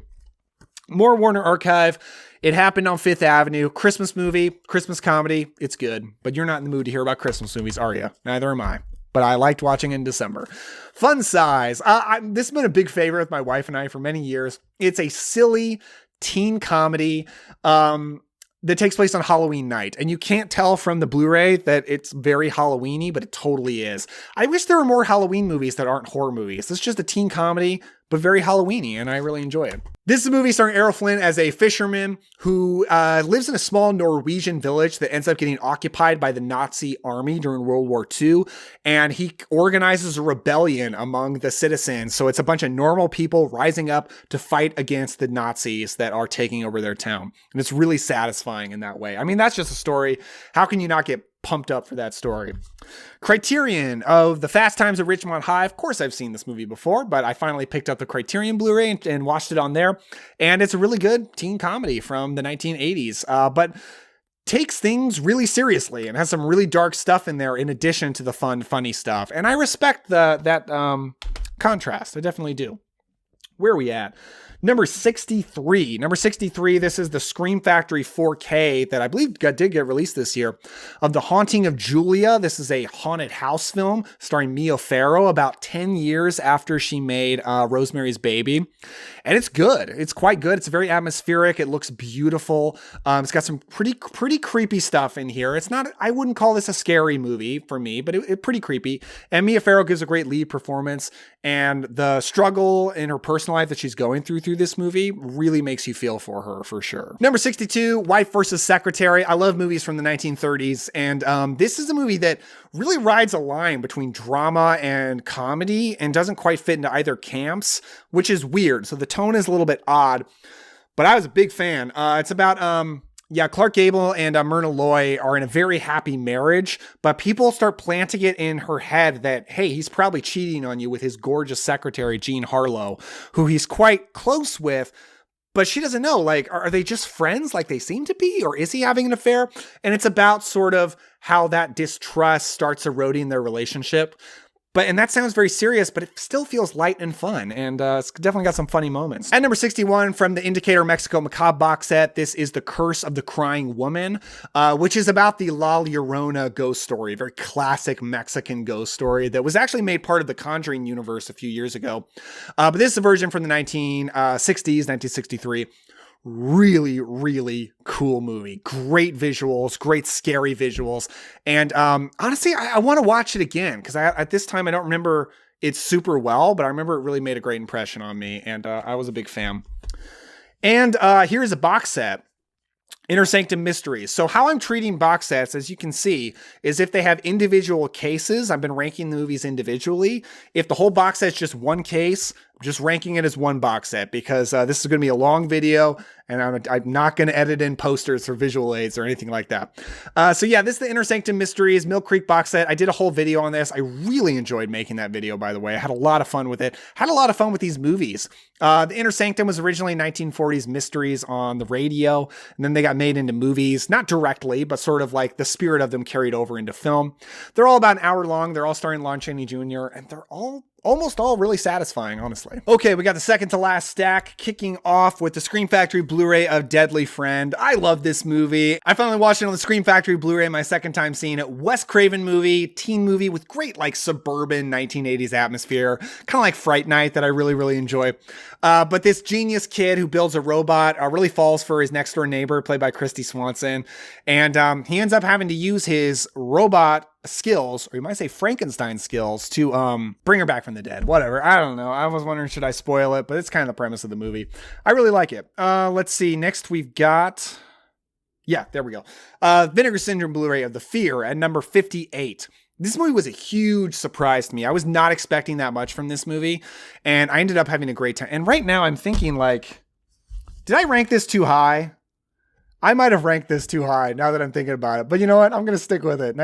More Warner Archive. It happened on Fifth Avenue. Christmas movie, Christmas comedy. It's good, but you're not in the mood to hear about Christmas movies, are you? Neither am I. But I liked watching it in December. Fun Size. This has been a big favorite with my wife and I for many years. It's a silly teen comedy that takes place on Halloween night. And you can't tell from the Blu-ray that it's very Halloween-y, but it totally is. I wish there were more Halloween movies that aren't horror movies. It's just a teen comedy, but very Halloween-y, and I really enjoy it. This is a movie starring Errol Flynn as a fisherman who lives in a small Norwegian village that ends up getting occupied by the Nazi army during World War II. And he organizes a rebellion among the citizens. So it's a bunch of normal people rising up to fight against the Nazis that are taking over their town. And it's really satisfying in that way. I mean, that's just a story. How can you not get pumped up for that story? Criterion of The Fast Times at Ridgemont High. Of course, I've seen this movie before, but I finally picked up the Criterion Blu-ray and watched it on there. And it's a really good teen comedy from the 1980s, but takes things really seriously and has some really dark stuff in there in addition to the fun, funny stuff. And I respect that contrast. I definitely do. Where are we at? Number 63. Number 63, this is the Scream Factory 4K that I believe did get released this year, of The Haunting of Julia. This is a haunted house film starring Mia Farrow about 10 years after she made Rosemary's Baby. And it's good. It's quite good. It's very atmospheric. It looks beautiful. It's got some pretty creepy stuff in here. It's not, I wouldn't call this a scary movie for me, but it's pretty creepy. And Mia Farrow gives a great lead performance. And the struggle in her personal life that she's going through this movie really makes you feel for her, for sure. Number 62, Wife versus Secretary. I love movies from the 1930s. And this is a movie that really rides a line between drama and comedy and doesn't quite fit into either camps, which is weird. So the tone is a little bit odd, but I was a big fan. It's about, Clark Gable and Myrna Loy are in a very happy marriage, but people start planting it in her head that, hey, he's probably cheating on you with his gorgeous secretary, Jean Harlow, who he's quite close with, but she doesn't know, like, are they just friends like they seem to be, or is he having an affair? And it's about sort of how that distrust starts eroding their relationship. And that sounds very serious, but it still feels light and fun. And it's definitely got some funny moments. At number 61 from the Indicator Mexico Macabre box set, this is The Curse of the Crying Woman, which is about the La Llorona ghost story, a very classic Mexican ghost story that was actually made part of the Conjuring universe a few years ago. But this is a version from the 1960s, 1963. Really, really cool movie. Great visuals, great scary visuals. And honestly, I want to watch it again because at this time I don't remember it super well, but I remember it really made a great impression on me, and I was a big fan. And here's a box set. Inner Sanctum Mysteries. So how I'm treating box sets, as you can see, is if they have individual cases, I've been ranking the movies individually. If the whole box set's just one case, I'm just ranking it as one box set, because this is going to be a long video, and I'm not going to edit in posters or visual aids or anything like that. So yeah, this is the Inner Sanctum Mysteries Mill Creek box set. I did a whole video on this. I really enjoyed making that video, by the way. I had a lot of fun with it. Had a lot of fun with these movies. The Inner Sanctum was originally 1940s mysteries on the radio, and then they got made into movies, not directly, but sort of like the spirit of them carried over into film. They're all about an hour long. They're all starring Lon Chaney Jr., and they're almost all really satisfying, honestly. Okay, we got the second to last stack, kicking off with the Scream Factory Blu-ray of Deadly Friend. I love this movie. I finally watched it on the Scream Factory Blu-ray my second time seeing it. Wes Craven movie, teen movie with great like suburban 1980s atmosphere, kind of like Fright Night that I really, really enjoy. But this genius kid who builds a robot really falls for his next door neighbor, played by Christy Swanson. And he ends up having to use his robot skills, or you might say Frankenstein skills, to bring her back from the dead. Whatever. I don't know. I was wondering, should I spoil it? But it's kind of the premise of the movie. I really like it. Let's see. Next we've got... Yeah, there we go. Vinegar Syndrome Blu-ray of The Fear at number 58. This movie was a huge surprise to me. I was not expecting that much from this movie, and I ended up having a great time. And right now I'm thinking, like, did I rank this too high? I might have ranked this too high now that I'm thinking about it. But you know what? I'm going to stick with it.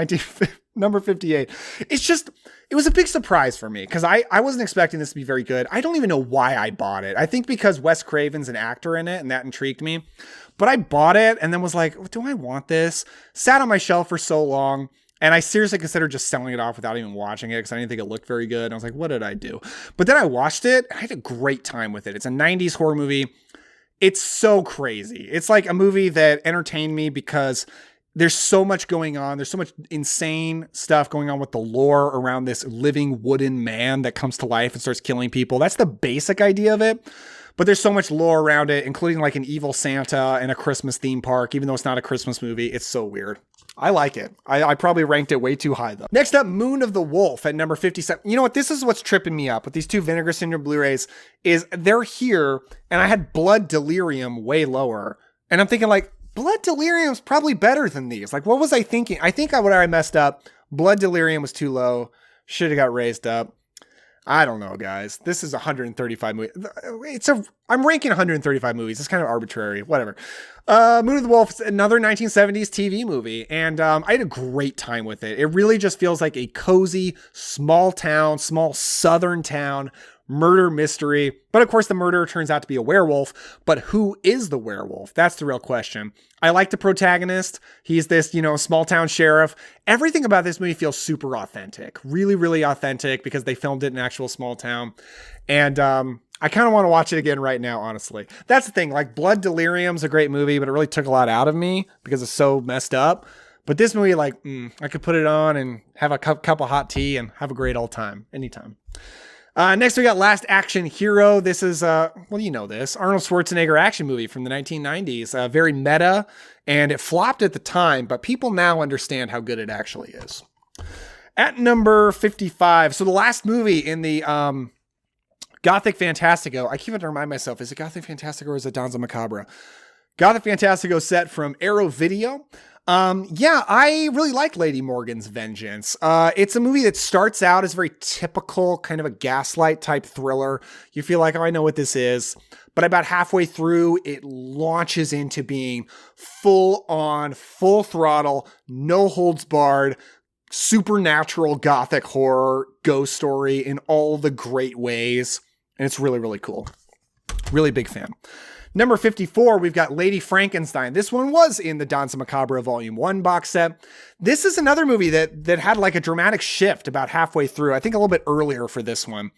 Number 58. It was a big surprise for me because I wasn't expecting this to be very good. I don't even know why I bought it. I think because Wes Craven's an actor in it, and that intrigued me. But I bought it and then was like, do I want this? Sat on my shelf for so long. And I seriously considered just selling it off without even watching it because I didn't think it looked very good. And I was like, what did I do? But then I watched it and I had a great time with it. It's a 90s horror movie. It's so crazy. It's like a movie that entertained me because there's so much going on. There's so much insane stuff going on with the lore around this living wooden man that comes to life and starts killing people. That's the basic idea of it. But there's so much lore around it, including like an evil Santa and a Christmas theme park, even though it's not a Christmas movie. It's so weird. I like it. I probably ranked it way too high though. Next up, Moon of the Wolf at number 57. You know what? This is what's tripping me up with these two Vinegar Syndrome Blu-rays is they're here and I had Blood Delirium way lower. And I'm thinking like, Blood Delirium is probably better than these. Like, what was I thinking? I think I messed up. Blood Delirium was too low. Should have got raised up. I don't know, guys. This is 135 movies. I'm ranking 135 movies. It's kind of arbitrary. Whatever. Moon of the Wolf is another 1970s TV movie, and I had a great time with it. It really just feels like a cozy, small southern town murder mystery. But of course, the murderer turns out to be a werewolf. But who is the werewolf? That's the real question. I like the protagonist. He's this, small town sheriff. Everything about this movie feels super authentic. Really, really authentic because they filmed it in an actual small town. And I kind of want to watch it again right now, honestly. That's the thing. Like, Blood Delirium's a great movie, but it really took a lot out of me because it's so messed up. But this movie, like, I could put it on and have a cup of hot tea and have a great old time anytime. Next, we got Last Action Hero. This is, you know this, Arnold Schwarzenegger action movie from the 1990s. Very meta, and it flopped at the time, but people now understand how good it actually is. At number 55, so the last movie in the Gothic Fantastico, I keep having to remind myself, is it Gothic Fantastico or is it DANZA Macabra? Gothic Fantastico set from Arrow Video. I really like Lady Morgan's Vengeance. It's a movie that starts out as very typical, kind of a gaslight type thriller. You feel like, oh, I know what this is. But about halfway through, it launches into being full on, full throttle, no holds barred, supernatural Gothic horror ghost story in all the great ways. And it's really, really cool. Really big fan. Number 54, we've got Lady Frankenstein. This one was in the Danza Macabra Volume 1 box set. This is another movie that had like a dramatic shift about halfway through. I think a little bit earlier for this one.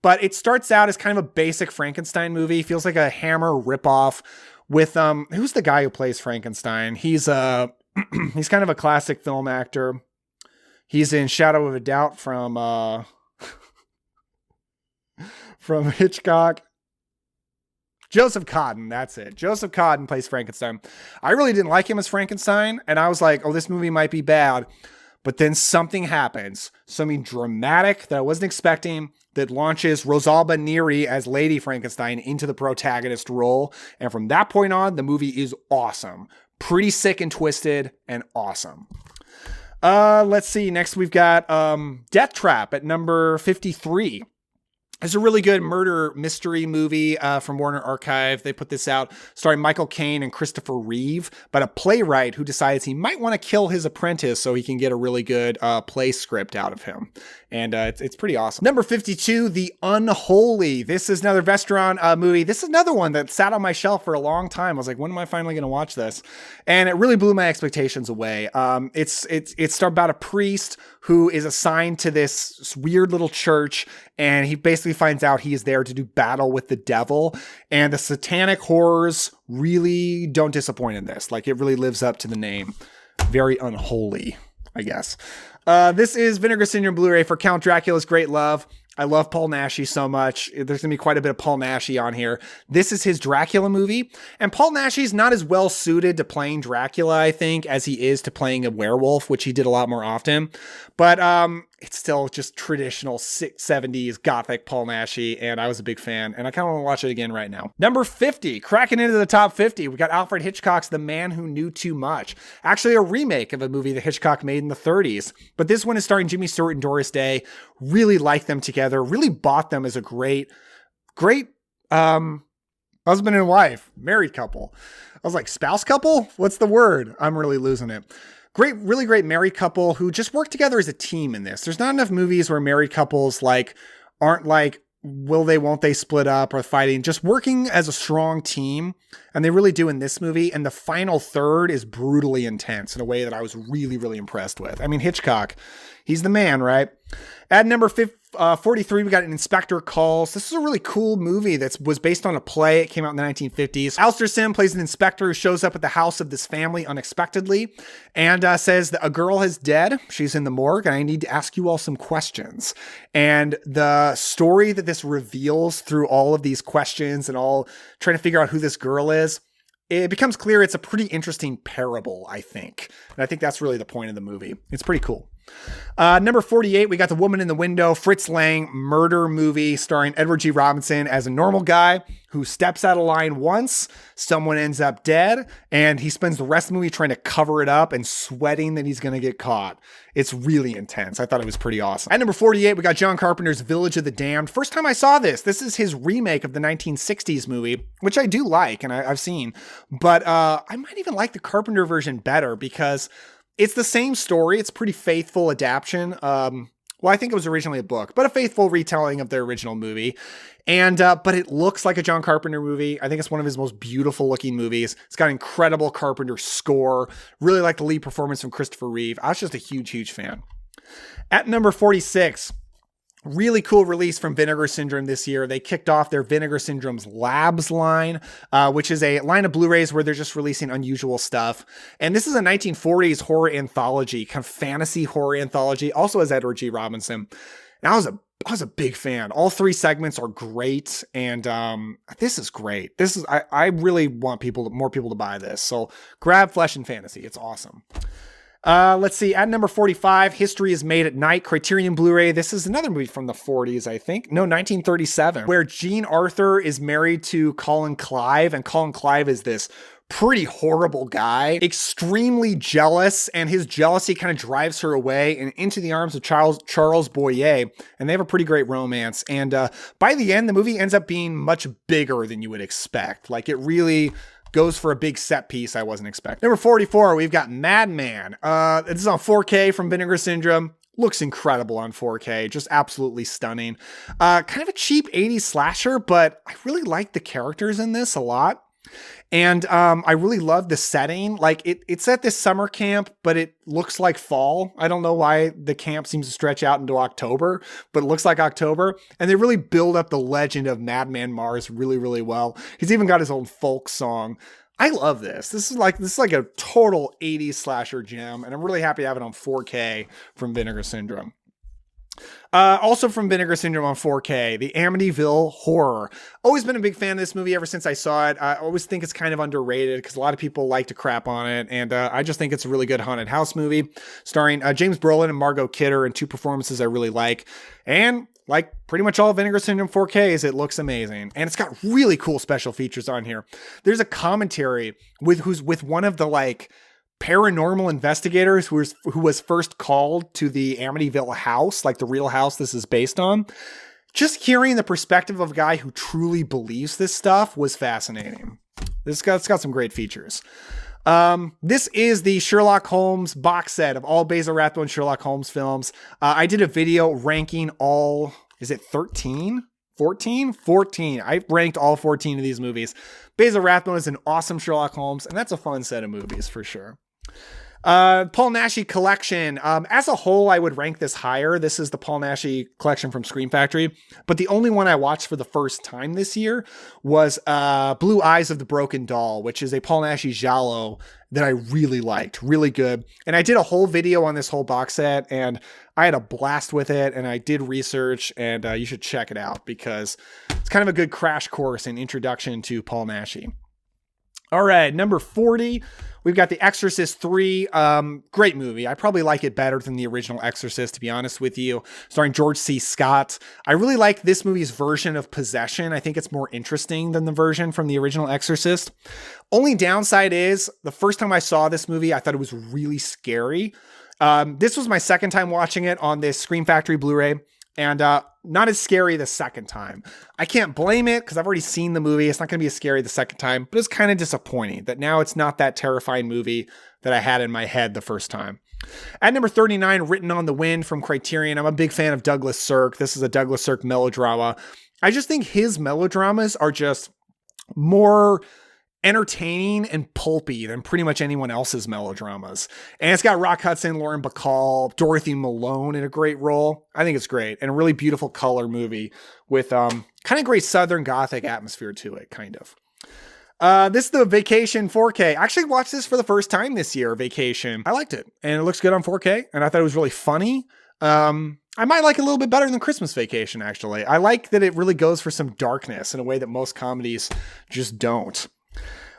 But it starts out as kind of a basic Frankenstein movie. Feels like a Hammer ripoff with, who's the guy who plays Frankenstein? He's he's kind of a classic film actor. He's in Shadow of a Doubt from Hitchcock. Joseph Cotten, that's it. Joseph Cotten plays Frankenstein. I really didn't like him as Frankenstein, and I was like, oh, this movie might be bad. But then something happens, something dramatic that I wasn't expecting, that launches Rosalba Neri as Lady Frankenstein into the protagonist role. And from that point on, the movie is awesome. Pretty sick and twisted and awesome. Let's see. Next, we've got Death Trap at number 53. It's a really good murder mystery movie from Warner Archive. They put this out starring Michael Caine and Christopher Reeve, but a playwright who decides he might want to kill his apprentice so he can get a really good play script out of him. And it's pretty awesome. Number 52, The Unholy. This is another restaurant movie. This is another one that sat on my shelf for a long time. I was like, when am I finally going to watch this? And it really blew my expectations away. It's about a priest who is assigned to this weird little church, and he basically finds out he is there to do battle with the devil. And the satanic horrors really don't disappoint in this. Like, it really lives up to the name. Very unholy, I guess. This is Vinegar Syndrome Blu-ray for Count Dracula's Great Love. I love Paul Naschy so much. There's going to be quite a bit of Paul Naschy on here. This is his Dracula movie. And Paul Naschy's not as well suited to playing Dracula, I think, as he is to playing a werewolf, which he did a lot more often. But it's still just traditional 70s Gothic Paul Naschy, and I was a big fan, and I kind of want to watch it again right now. Number 50, cracking into the top 50, we got Alfred Hitchcock's The Man Who Knew Too Much. Actually a remake of a movie that Hitchcock made in the 30s, but this one is starring Jimmy Stewart and Doris Day. Really like them together, really bought them as a great husband and wife, married couple. I was like, spouse couple? What's the word? I'm really losing it. Really great married couple who just work together as a team in this. There's not enough movies where married couples aren't like, will they, won't they split up or fighting, just working as a strong team. And they really do in this movie. And the final third is brutally intense in a way that I was really, really impressed with. I mean, Hitchcock, he's the man, right? At number 43, we got An Inspector Calls. This is a really cool movie that was based on a play. It came out in the 1950s. Alistair Sim plays an inspector who shows up at the house of this family unexpectedly and says that a girl is dead. She's in the morgue, and I need to ask you all some questions. And the story that this reveals through all of these questions and all trying to figure out who this girl is, it becomes clear it's a pretty interesting parable, I think. And I think that's really the point of the movie. It's pretty cool. Number 48, we got The Woman in the Window, Fritz Lang murder movie starring Edward G. Robinson as a normal guy who steps out of line once, someone ends up dead, and he spends the rest of the movie trying to cover it up and sweating that he's going to get caught. It's really intense. I thought it was pretty awesome. At number 48, we got John Carpenter's Village of the Damned. First time I saw this. This is his remake of the 1960s movie, which I do like and I've seen, but I might even like the Carpenter version better because it's the same story. It's a pretty faithful adaptation. Well, I think it was originally a book, but a faithful retelling of the original movie. And, but it looks like a John Carpenter movie. I think it's one of his most beautiful looking movies. It's got incredible Carpenter score. Really like the lead performance from Christopher Reeve. I was just a huge fan. At number 46, really cool release from Vinegar Syndrome this year. They kicked off their Vinegar Syndrome's Labs line, which is a line of Blu-rays where they're just releasing unusual stuff. And this is a 1940s horror anthology, kind of fantasy horror anthology, also has Edward G. Robinson. And I was a big fan. All three segments are great. And this is great. I really want more people to buy this. So grab Flesh and Fantasy. It's awesome. Let's see. At number 45, History is Made at Night, Criterion Blu-ray. This is another movie from the 40s, I think. No, 1937, where Jean Arthur is married to Colin Clive, and Colin Clive is this pretty horrible guy, extremely jealous, and his jealousy kind of drives her away and into the arms of Charles Boyer, and they have a pretty great romance. And by the end, the movie ends up being much bigger than you would expect. Like, it really goes for a big set piece I wasn't expecting. Number 44, we've got Madman. This is on 4K from Vinegar Syndrome. Looks incredible on 4K. Just absolutely stunning. Kind of a cheap 80s slasher, but I really like the characters in this a lot. And I really love the setting. Like, it's at this summer camp, but it looks like fall. I don't know why the camp seems to stretch out into October, but it looks like October. And they really build up the legend of Madman Mars really, really well. He's even got his own folk song. I love this. This is like a total 80s slasher gem, and I'm really happy to have it on 4K from Vinegar Syndrome. Also from Vinegar Syndrome on 4K, the Amityville Horror. Always been a big fan of this movie ever since I saw it. I always think it's kind of underrated because a lot of people like to crap on it. And I just think it's a really good haunted house movie starring James Brolin and Margot Kidder, and two performances I really like. And like pretty much all Vinegar Syndrome 4Ks, it looks amazing. And it's got really cool special features on here. There's a commentary with one of the like paranormal investigators who was first called to the Amityville house, like the real house this is based on. Just hearing the perspective of a guy who truly believes this stuff was fascinating. It's got some great features. This is the Sherlock Holmes box set of all Basil Rathbone Sherlock Holmes films. I did a video ranking all, is it 13? 14? 14. I ranked all 14 of these movies. Basil Rathbone is an awesome Sherlock Holmes, and that's a fun set of movies for sure. Paul Naschy collection. As a whole, I would rank this higher. This is the Paul Naschy collection from Scream Factory. But the only one I watched for the first time this year was Blue Eyes of the Broken Doll, which is a Paul Naschy giallo that I really liked. Really good. And I did a whole video on this whole box set, and I had a blast with it, and I did research, and you should check it out because it's kind of a good crash course and introduction to Paul Naschy. All right, number 40. We've got The Exorcist 3. Great movie. I probably like it better than the original Exorcist, to be honest with you. Starring George C. Scott. I really like this movie's version of possession. I think it's more interesting than the version from the original Exorcist. Only downside is, the first time I saw this movie, I thought it was really scary. This was my second time watching it on this Scream Factory Blu-ray. And not as scary the second time. I can't blame it because I've already seen the movie. It's not going to be as scary the second time, but it's kind of disappointing that now it's not that terrifying movie that I had in my head the first time. At number 39, Written on the Wind from Criterion. I'm a big fan of Douglas Sirk. This is a Douglas Sirk melodrama. I just think his melodramas are just more entertaining and pulpy than pretty much anyone else's melodramas. And it's got Rock Hudson, Lauren Bacall, Dorothy Malone in a great role. I think it's great. And a really beautiful color movie with kind of great Southern Gothic atmosphere to it, kind of. This is the Vacation 4K. I actually watched this for the first time this year, Vacation. I liked it. And it looks good on 4K. And I thought it was really funny. I might like it a little bit better than Christmas Vacation, actually. I like that it really goes for some darkness in a way that most comedies just don't.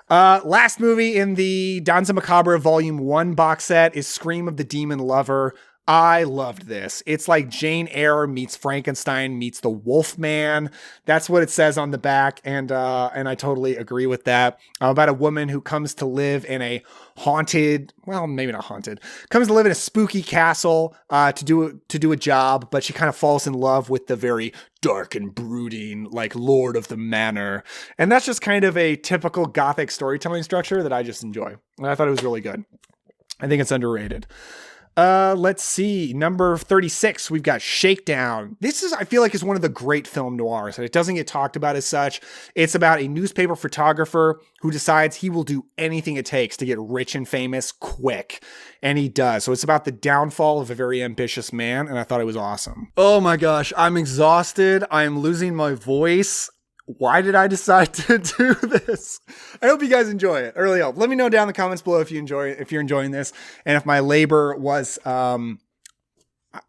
Last movie in the DANZA MACABRA Volume 1 box set is Scream of the Demon Lover. I loved this. It's like Jane Eyre meets Frankenstein meets the Wolfman. That's what it says on the back, and I totally agree with that. About a woman who comes to live in a haunted, well, maybe not haunted, comes to live in a spooky castle to do a job, but she kind of falls in love with the very dark and brooding, like, Lord of the Manor. And that's just kind of a typical Gothic storytelling structure that I just enjoy. And I thought it was really good. I think it's underrated. Let's see. Number 36, we've got Shakedown. This is, I feel like, is one of the great film noirs, and it doesn't get talked about as such. It's about a newspaper photographer who decides he will do anything it takes to get rich and famous quick. And he does. So it's about the downfall of a very ambitious man, and I thought it was awesome. Oh my gosh, I'm exhausted. I'm losing my voice. Why did I decide to do this? I hope you guys enjoy it. I really hope. Let me know down in the comments below if you're enjoying this, and if my labor was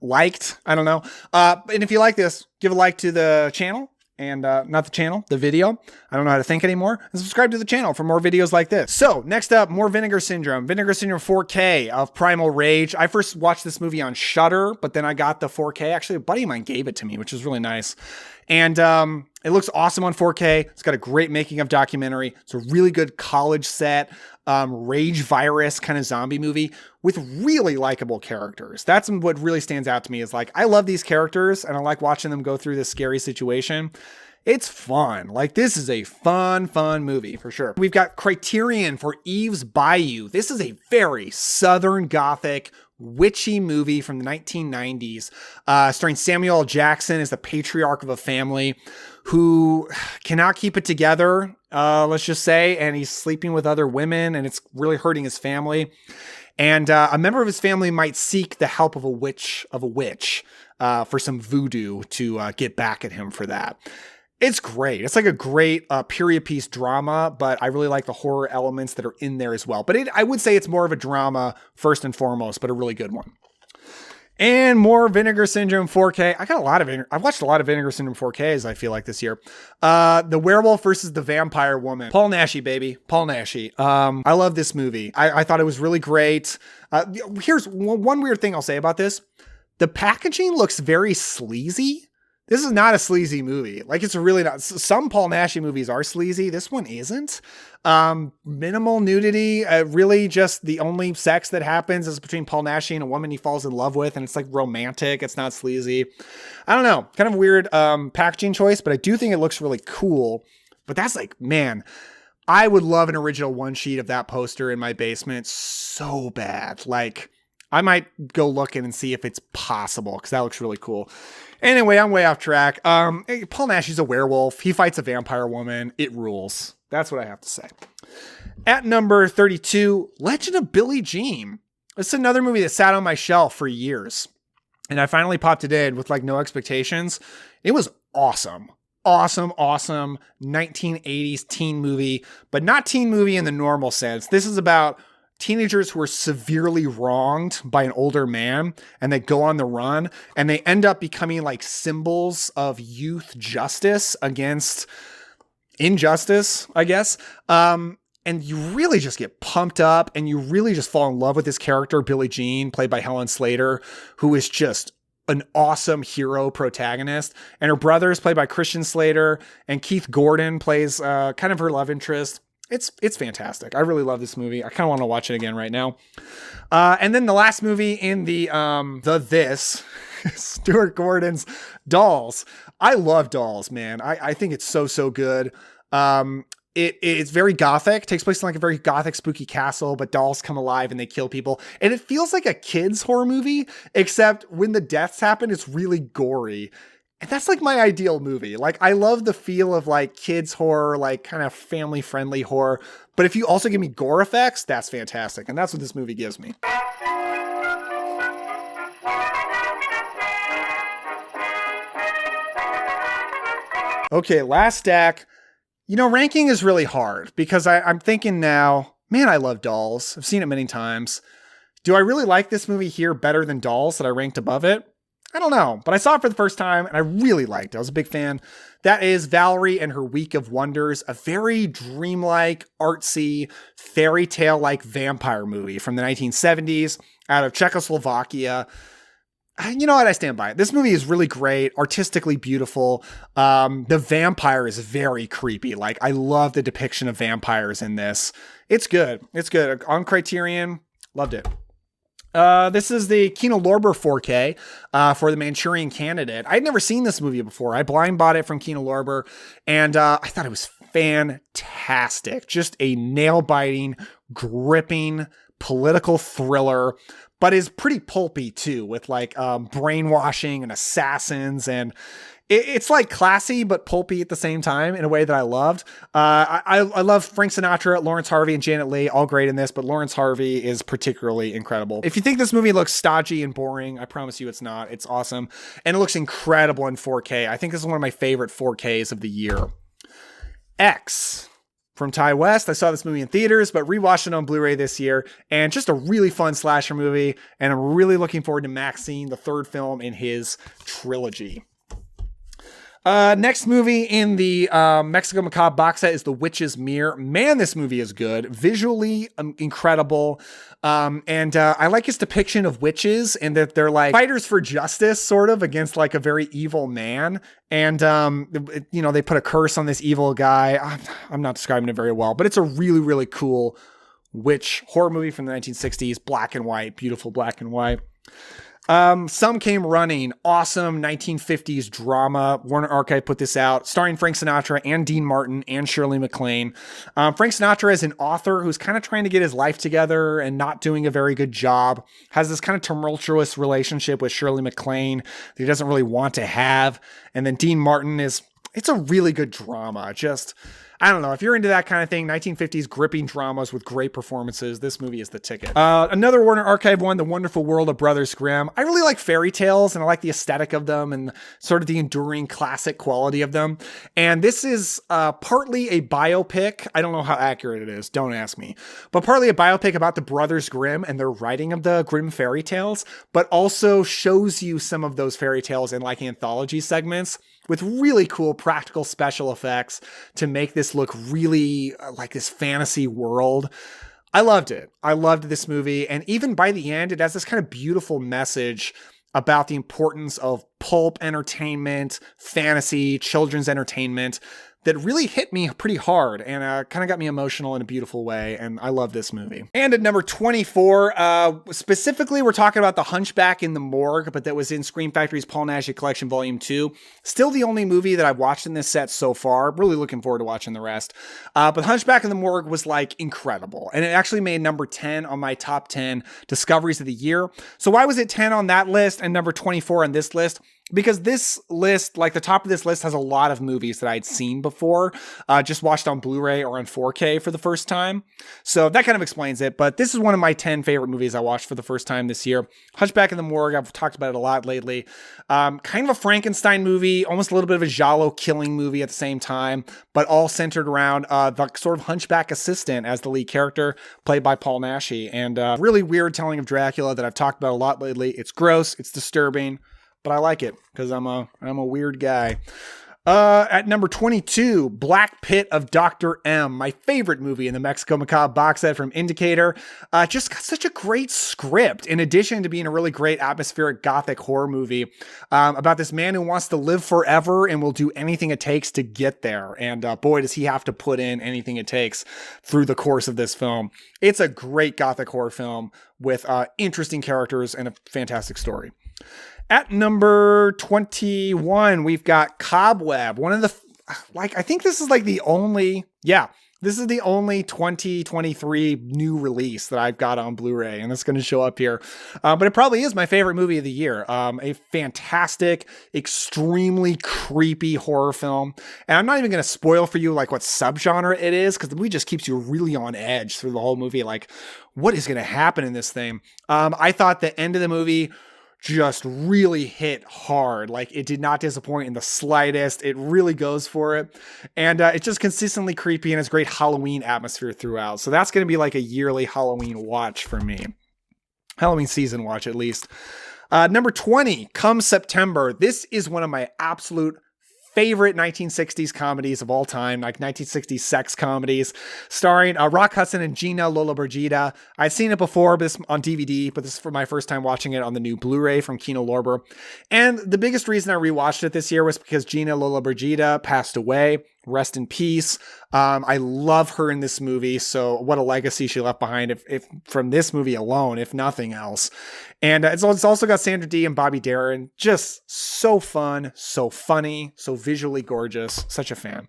liked. I don't know. And if you like this, give a like to the channel. And not the channel, the video. I don't know how to think anymore. And subscribe to the channel for more videos like this. So next up, more Vinegar Syndrome. Vinegar Syndrome 4K of Primal Rage. I first watched this movie on Shudder, but then I got the 4K. Actually, a buddy of mine gave it to me, which is really nice. And it looks awesome on 4K. It's got a great making of documentary. It's a really good college set, rage virus kind of zombie movie with really likable characters. That's what really stands out to me is like, I love these characters and I like watching them go through this scary situation. It's fun. Like, this is a fun movie for sure. We've got Criterion for Eve's Bayou. This is a very Southern Gothic witchy movie from the 1990s, starring Samuel L. Jackson as the patriarch of a family who cannot keep it together, let's just say, and he's sleeping with other women, and it's really hurting his family. And a member of his family might seek the help of a witch for some voodoo to get back at him for that. It's great. It's like a great period piece drama, but I really like the horror elements that are in there as well. But I would say it's more of a drama first and foremost, but a really good one. And more Vinegar Syndrome 4K. I've watched a lot of Vinegar Syndrome 4Ks, I feel like, this year. The Werewolf versus the Vampire Woman. Paul Naschy, baby. Paul Naschy. I love this movie. I thought it was really great. Here's one weird thing I'll say about this. The packaging looks very sleazy. This is not a sleazy movie. Like, it's really not. Some Paul Naschy movies are sleazy. This one isn't. Minimal nudity. Really just the only sex that happens is between Paul Naschy and a woman he falls in love with. And it's like romantic. It's not sleazy. I don't know. Kind of weird packaging choice, but I do think it looks really cool. But that's like, man, I would love an original one sheet of that poster in my basement so bad. Like, I might go looking and see if it's possible because that looks really cool. Anyway, I'm way off track. Paul Naschy's a werewolf. He fights a vampire woman. It rules. That's what I have to say. At number 32, Legend of Billie Jean. It's another movie that sat on my shelf for years. And I finally popped it in with like no expectations. It was awesome. Awesome 1980s teen movie, but not teen movie in the normal sense. This is about teenagers who are severely wronged by an older man and they go on the run and they end up becoming like symbols of youth justice against injustice, I guess. And you really just get pumped up and you really just fall in love with this character, Billie Jean, played by Helen Slater, who is just an awesome hero protagonist. And her brother is played by Christian Slater, and Keith Gordon plays kind of her love interest. It's fantastic. I really love this movie. I kind of want to watch it again right now. And then the last movie in the This, Stuart Gordon's Dolls. I love Dolls, man. I think it's so good. It's very gothic, takes place in like a very gothic, spooky castle, but dolls come alive and they kill people. And it feels like a kid's horror movie, except when the deaths happen, it's really gory. And that's like my ideal movie. Like, I love the feel of like kids horror, like kind of family friendly horror. But if you also give me gore effects, that's fantastic. And that's what this movie gives me. Okay, last stack. You know, ranking is really hard because I'm thinking now, man, I love Dolls. I've seen it many times. Do I really like this movie here better than Dolls that I ranked above it? I don't know, but I saw it for the first time and I really liked it. I was a big fan. That is Valerie and Her Week of Wonders, a very dreamlike, artsy, fairy tale-like vampire movie from the 1970s out of Czechoslovakia. You know what? I stand by it. This movie is really great, artistically beautiful. The vampire is very creepy. Like, I love the depiction of vampires in this. It's good. It's good. On Criterion, loved it. This is the Kino Lorber 4K for The Manchurian Candidate. I'd never seen this movie before. I blind bought it from Kino Lorber, and I thought it was fantastic. Just a nail-biting, gripping political thriller, but is pretty pulpy too, with like brainwashing and assassins, and it's like classy but pulpy at the same time in a way that I loved. I love Frank Sinatra, Lawrence Harvey, and Janet Leigh, all great in this, but Lawrence Harvey is particularly incredible. If you think this movie looks stodgy and boring, I promise you it's not. It's awesome, and it looks incredible in 4K. I think this is one of my favorite 4Ks of the year. X. From Ty West. I saw this movie in theaters, but rewatched it on Blu-ray this year, and just a really fun slasher movie, and I'm really looking forward to Max seeing the third film in his trilogy. Next movie in the Mexico Macabre box set is The Witch's Mirror. Man, this movie is good. Visually incredible. And I like his depiction of witches and that they're like fighters for justice, sort of, against like a very evil man. And, you know, they put a curse on this evil guy. I'm not describing it very well, but it's a really, really cool witch horror movie from the 1960s. Black and white, beautiful black and white. Some Came Running, awesome 1950s drama. Warner Archive put this out, starring Frank Sinatra and Dean Martin and Shirley MacLaine. Frank Sinatra is an author who's kind of trying to get his life together and not doing a very good job. Has this kind of tumultuous relationship with Shirley MacLaine that he doesn't really want to have. And then Dean Martin it's a really good drama. Just, I don't know. If you're into that kind of thing, 1950s gripping dramas with great performances, this movie is the ticket. Another Warner Archive one, The Wonderful World of Brothers Grimm. I really like fairy tales, and I like the aesthetic of them and sort of the enduring classic quality of them. And this is partly a biopic. I don't know how accurate it is. Don't ask me. But partly a biopic about the Brothers Grimm and their writing of the Grimm fairy tales, but also shows you some of those fairy tales in like anthology segments with really cool practical special effects to make this look really like this fantasy world. I loved it. I loved this movie. And even by the end, it has this kind of beautiful message about the importance of pulp entertainment, fantasy, children's entertainment that really hit me pretty hard and kind of got me emotional in a beautiful way. And I love this movie. And at number 24, specifically, we're talking about The Hunchback in the Morgue, but that was in Scream Factory's Paul Naschy Collection Volume 2. Still the only movie that I've watched in this set so far. Really looking forward to watching the rest. But The Hunchback in the Morgue was like incredible. And it actually made number 10 on my top 10 discoveries of the year. So why was it 10 on that list and number 24 on this list? Because this list, like the top of this list, has a lot of movies that I'd seen before, just watched on Blu-ray or on 4K for the first time. So that kind of explains it. But this is one of my 10 favorite movies I watched for the first time this year. Hunchback in the Morgue, I've talked about it a lot lately. Kind of a Frankenstein movie, almost a little bit of a giallo killing movie at the same time, but all centered around the sort of hunchback assistant as the lead character, played by Paul Naschy. And really weird telling of Dracula that I've talked about a lot lately. It's gross, it's disturbing, but I like it because I'm a weird guy. At number 22, Black Pit of Dr. M, my favorite movie in the Mexico Macabre box set from Indicator. Just got such a great script, in addition to being a really great atmospheric gothic horror movie about this man who wants to live forever and will do anything it takes to get there. And boy, does he have to put in anything it takes through the course of this film. It's a great gothic horror film with interesting characters and a fantastic story. At number 21, we've got Cobweb. One of the, I think this is like the only, this is the only 2023 new release that I've got on Blu-ray, and it's going to show up here. But it probably is my favorite movie of the year. A fantastic, extremely creepy horror film. And I'm not even going to spoil for you like what subgenre it is, because the movie just keeps you really on edge through the whole movie. Like, what is going to happen in this thing? I thought the end of the movie just really hit hard. Like, it did not disappoint in the slightest. It really goes for it. And it's just consistently creepy and has great Halloween atmosphere throughout. So that's going to be like a yearly Halloween watch for me. Halloween season watch, at least. Number 20, Come September. This is one of my absolute favorite 1960s comedies of all time, like 1960s sex comedies, starring Rock Hudson and Gina Lollobrigida. I'd seen it before on DVD, but this is for my first time watching it on the new Blu-ray from Kino Lorber. And the biggest reason I rewatched it this year was because Gina Lollobrigida passed away. Rest in peace. I love her in this movie. So what a legacy she left behind if from this movie alone, if nothing else. And it's also got Sandra Dee and Bobby Darin. Just so fun, so funny, so visually gorgeous. Such a fan.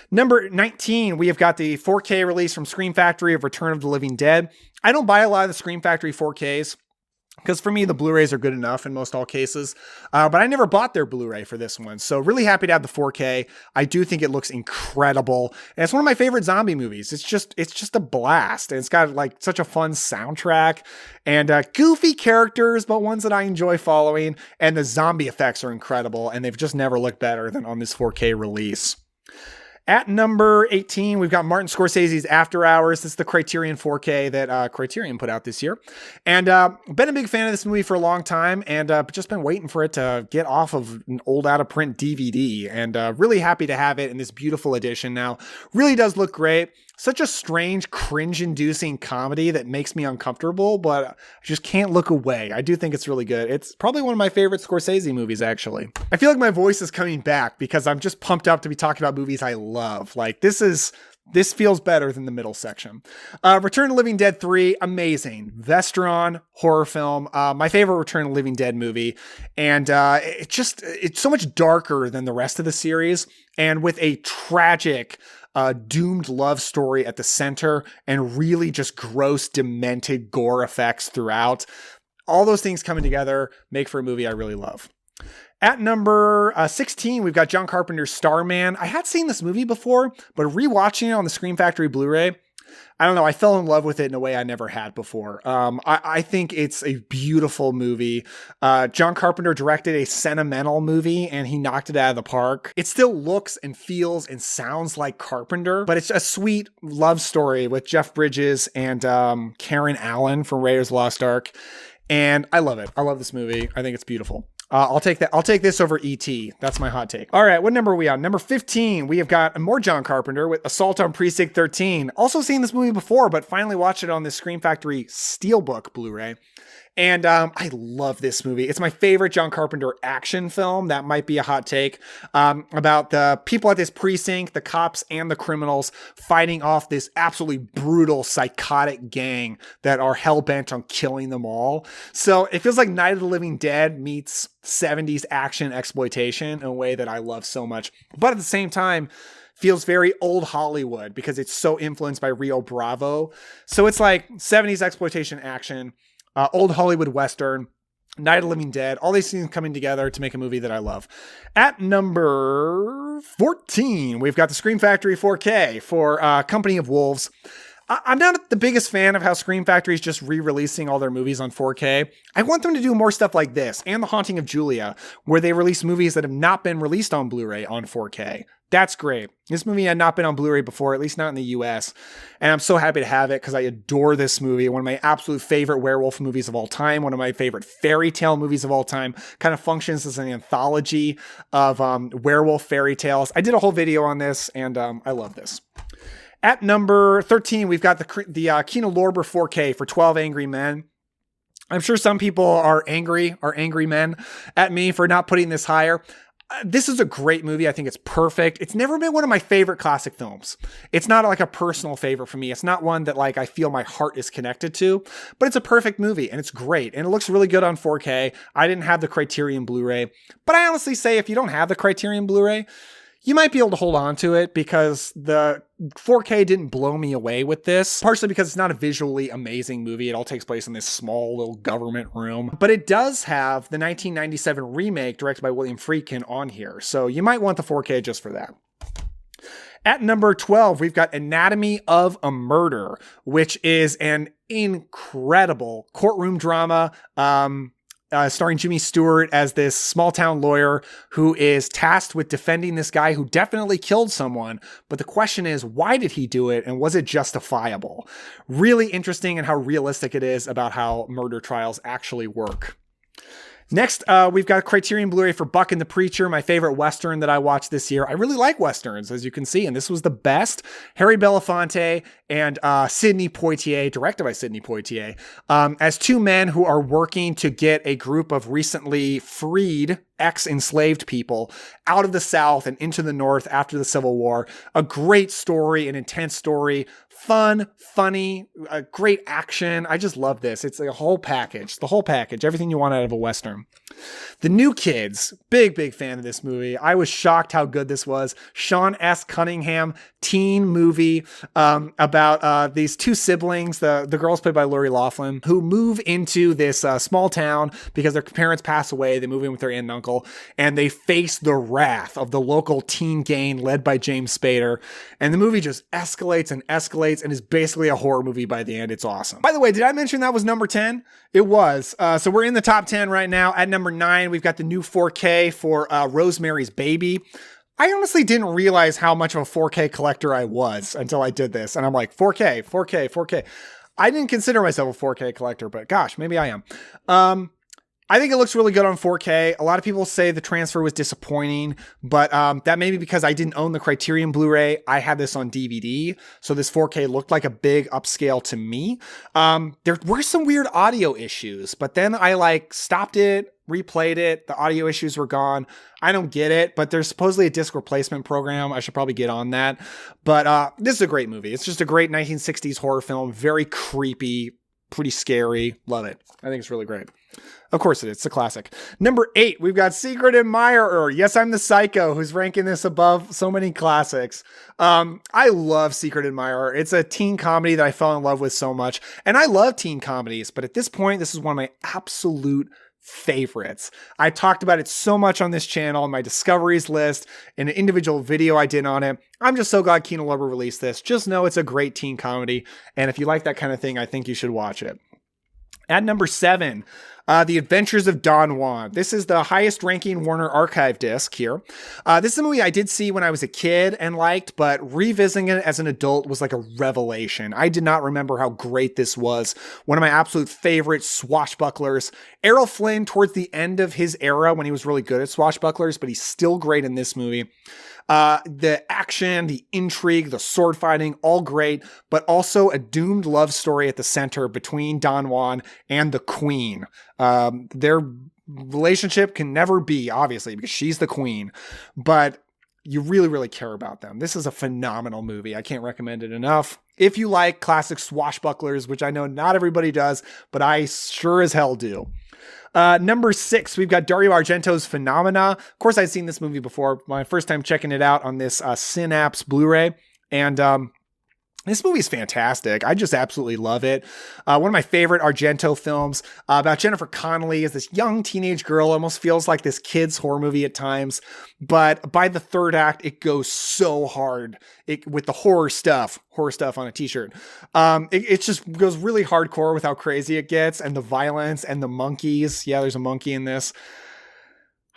Number 19, we have got the 4K release from Scream Factory of Return of the Living Dead. I don't buy a lot of the Scream Factory 4Ks, because for me, the Blu-rays are good enough in most all cases. But I never bought their Blu-ray for this one. So really happy to have the 4K. I do think it looks incredible. And it's one of my favorite zombie movies. It's just a blast. And it's got like such a fun soundtrack and goofy characters, but ones that I enjoy following. And the zombie effects are incredible. And they've just never looked better than on this 4K release. At number 18, we've got Martin Scorsese's After Hours. This is the Criterion 4K that Criterion put out this year. And been a big fan of this movie for a long time, and just been waiting for it to get off of an old out-of-print DVD. And really happy to have it in this beautiful edition now. Really does look great. Such a strange, cringe-inducing comedy that makes me uncomfortable, but I just can't look away. I do think it's really good. It's probably one of my favorite Scorsese movies, actually. I feel like my voice is coming back because I'm just pumped up to be talking about movies I love. Like, this feels better than the middle section. Return of the Living Dead 3, amazing. Vestron horror film. My favorite Return of the Living Dead movie. And it's so much darker than the rest of the series. And with a tragic, doomed love story at the center and really just gross, demented gore effects throughout. All those things coming together make for a movie I really love. At number 16, we've got John Carpenter's Starman. I had seen this movie before, but rewatching it on the Scream Factory Blu-ray, I don't know, I fell in love with it in a way I never had before. I think it's a beautiful movie. John Carpenter directed a sentimental movie and he knocked it out of the park. It still looks and feels and sounds like Carpenter, but it's a sweet love story with Jeff Bridges and Karen Allen from Raiders of the Lost Ark. And I love it. I love this movie. I think it's beautiful. I'll take that. I'll take this over E.T. That's my hot take. All right. What number are we on? Number 15. We have got more John Carpenter with Assault on Precinct 13. Also seen this movie before, but finally watched it on the Scream Factory Steelbook Blu-ray. And I love this movie. It's my favorite John Carpenter action film. That might be a hot take, about the people at this precinct, the cops and the criminals fighting off this absolutely brutal, psychotic gang that are hell-bent on killing them all. So it feels like Night of the Living Dead meets 70s action exploitation in a way that I love so much. But at the same time, feels very old Hollywood because it's so influenced by Rio Bravo. So it's like 70s exploitation action, old Hollywood Western, Night of the Living Dead, all these things coming together to make a movie that I love. At number 14, we've got the Scream Factory 4K for Company of Wolves. I'm not the biggest fan of how Scream Factory is just re-releasing all their movies on 4K. I want them to do more stuff like this and The Haunting of Julia, where they release movies that have not been released on Blu-ray on 4K. That's great. This movie had not been on Blu-ray before, at least not in the US. And I'm so happy to have it because I adore this movie. One of my absolute favorite werewolf movies of all time. One of my favorite fairy tale movies of all time. Kind of functions as an anthology of werewolf fairy tales. I did a whole video on this and I love this. At number 13, we've got the Kino Lorber 4K for 12 Angry Men. I'm sure some people are angry men at me for not putting this higher. This is a great movie. I think it's perfect. It's never been one of my favorite classic films. It's not like a personal favorite for me. It's not one that like I feel my heart is connected to, but it's a perfect movie and it's great. And it looks really good on 4K. I didn't have the Criterion Blu-ray, but I honestly say if you don't have the Criterion Blu-ray, you might be able to hold on to it because the 4K didn't blow me away with this, partially because it's not a visually amazing movie. It all takes place in this small little government room, but it does have the 1997 remake directed by William Friedkin on here. So you might want the 4K just for that. At number 12, we've got Anatomy of a Murder, which is an incredible courtroom drama, starring Jimmy Stewart as this small town lawyer who is tasked with defending this guy who definitely killed someone. But the question is, why did he do it? And was it justifiable? Really interesting and how realistic it is about how murder trials actually work. Next, we've got Criterion Blu-ray for Buck and the Preacher, my favorite Western that I watched this year. I really like Westerns, as you can see, and this was the best. Harry Belafonte and Sidney Poitier, directed by Sidney Poitier, as two men who are working to get a group of recently freed ex-enslaved people out of the South and into the North after the Civil War. A great story, an intense story, fun, funny, great action. I just love this. It's a whole package, everything you want out of a Western. The New Kids, big fan of this movie. I was shocked how good this was. Sean S. Cunningham, teen movie about these two siblings, the girls played by Lori Loughlin, who move into this small town because their parents pass away. They move in with their aunt and uncle, and they face the wrath of the local teen gang led by James Spader. And the movie just escalates and escalates and is basically a horror movie by the end. It's awesome. By the way, did I mention that was number 10? It was. So we're in the top 10 right now. At number 9, we've got the new 4K for Rosemary's Baby. I honestly didn't realize how much of a 4K collector I was until I did this. And I'm like, 4K. I didn't consider myself a 4K collector, but gosh, maybe I am. I think it looks really good on 4K. A lot of people say the transfer was disappointing, but that may be because I didn't own the Criterion Blu-ray. I had this on DVD, so this 4K looked like a big upscale to me. There were some weird audio issues, but then I stopped it, replayed it. The audio issues were gone. I don't get it, but there's supposedly a disc replacement program. I should probably get on that. But this is a great movie. It's just a great 1960s horror film. Very creepy, pretty scary. Love it. I think it's really great. Of course it is. It's a classic. Number 8, we've got Secret Admirer. Yes, I'm the psycho who's ranking this above so many classics. I love Secret Admirer. It's a teen comedy that I fell in love with so much. And I love teen comedies, but at this point, this is one of my absolute favorites. I talked about it so much on this channel, on my discoveries list, in an individual video I did on it. I'm just so glad Kino Lorber released this. Just know it's a great teen comedy. And if you like that kind of thing, I think you should watch it. At number 7, The Adventures of Don Juan. This is the highest ranking Warner Archive disc here. This is a movie I did see when I was a kid and liked, but revisiting it as an adult was like a revelation. I did not remember how great this was. One of my absolute favorite swashbucklers. Errol Flynn towards the end of his era when he was really good at swashbucklers, but he's still great in this movie. The action, the intrigue, the sword fighting, all great, but also a doomed love story at the center between Don Juan and the Queen. Their relationship can never be, obviously, because she's the Queen, but you really, really care about them. This is a phenomenal movie. I can't recommend it enough. If you like classic swashbucklers, which I know not everybody does, but I sure as hell do. Number 6, we've got Dario Argento's Phenomena. Of course, I'd seen this movie before. My first time checking it out on this Synapse Blu-ray. And this movie is fantastic. I just absolutely love it. One of my favorite Argento films about Jennifer Connelly is this young teenage girl. Almost feels like this kid's horror movie at times. But by the third act, it goes so hard with the horror stuff on a t-shirt. It just goes really hardcore with how crazy it gets and the violence and the monkeys. Yeah, there's a monkey in this.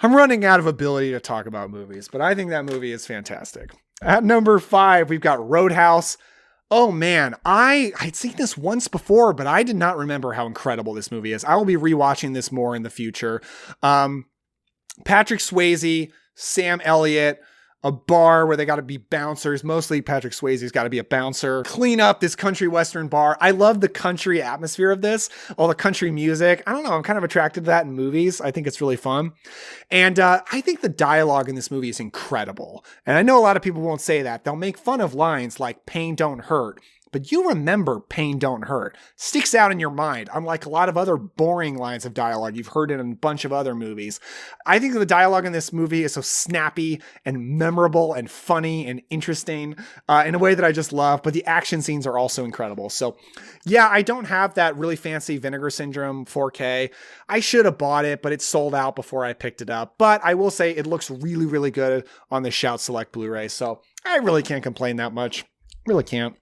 I'm running out of ability to talk about movies, but I think that movie is fantastic. At number 5, we've got Roadhouse. Oh man, I'd seen this once before, but I did not remember how incredible this movie is. I will be rewatching this more in the future. Patrick Swayze, Sam Elliott, a bar where they got to be bouncers. Mostly Patrick Swayze's got to be a bouncer. Clean up this country western bar. I love the country atmosphere of this, all the country music. I don't know, I'm kind of attracted to that in movies. I think it's really fun. And I think the dialogue in this movie is incredible. And I know a lot of people won't say that. They'll make fun of lines like pain don't hurt. But you remember pain don't hurt. Sticks out in your mind, unlike a lot of other boring lines of dialogue you've heard in a bunch of other movies. I think the dialogue in this movie is so snappy and memorable and funny and interesting in a way that I just love. But the action scenes are also incredible. So yeah, I don't have that really fancy Vinegar Syndrome 4K. I should have bought it, but it sold out before I picked it up. But I will say it looks really, really good on the Shout Select Blu-ray. So I really can't complain that much. Really can't.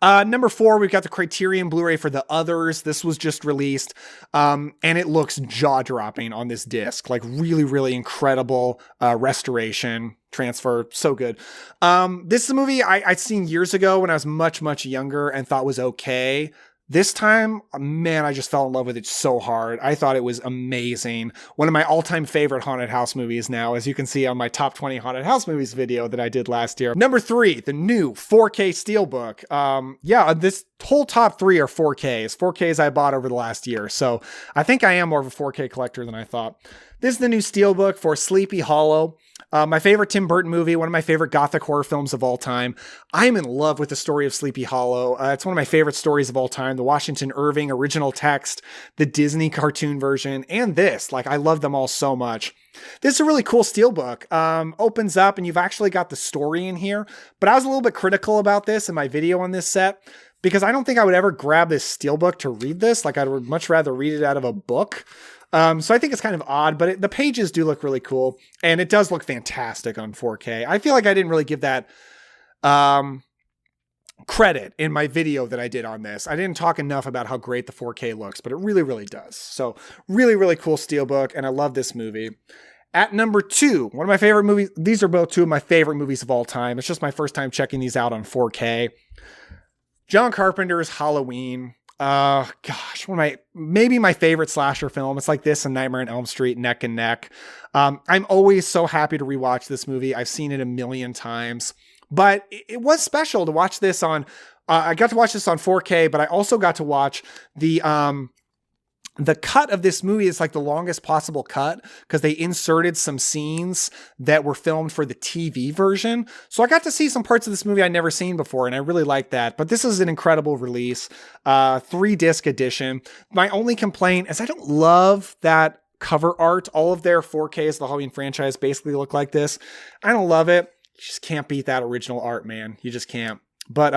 Number 4, we've got the Criterion Blu-ray for The Others. This was just released, and it looks jaw-dropping on this disc. Like really, really incredible restoration, transfer, so good. This is a movie I'd seen years ago when I was much, much younger and thought was okay. This time, man, I just fell in love with it so hard. I thought it was amazing. One of my all-time favorite haunted house movies now, as you can see on my top 20 haunted house movies video that I did last year. Number 3, the new 4K Steelbook. Yeah, this whole top 3 are 4Ks. 4Ks I bought over the last year. So I think I am more of a 4K collector than I thought. This is the new Steelbook for Sleepy Hollow. My favorite Tim Burton movie, one of my favorite gothic horror films of all time. I'm in love with the story of Sleepy Hollow. It's one of my favorite stories of all time. The Washington Irving original text, the Disney cartoon version, and this. Like, I love them all so much. This is a really cool steelbook. Opens up and you've actually got the story in here. But I was a little bit critical about this in my video on this set because I don't think I would ever grab this steelbook to read this. Like, I would much rather read it out of a book. So I think it's kind of odd, but the pages do look really cool, and it does look fantastic on 4K. I feel like I didn't really give that credit in my video that I did on this. I didn't talk enough about how great the 4K looks, but it really, really does. So really, really cool steelbook, and I love this movie. At number 2, one of my favorite movies. These are both 2 of my favorite movies of all time. It's just my first time checking these out on 4K. John Carpenter's Halloween. Gosh, maybe my favorite slasher film. It's like this and Nightmare on Elm Street neck and neck. I'm always so happy to rewatch this movie. I've seen it a million times, but it was special to watch this on, I got to watch this on 4K, but I also got to watch the cut of this movie is like the longest possible cut because they inserted some scenes that were filmed for the TV version. So I got to see some parts of this movie I'd never seen before, and I really like that. But this is an incredible release, 3-disc edition. My only complaint is I don't love that cover art. All of their 4Ks, the Halloween franchise, basically look like this. I don't love it. You just can't beat that original art, man. You just can't. But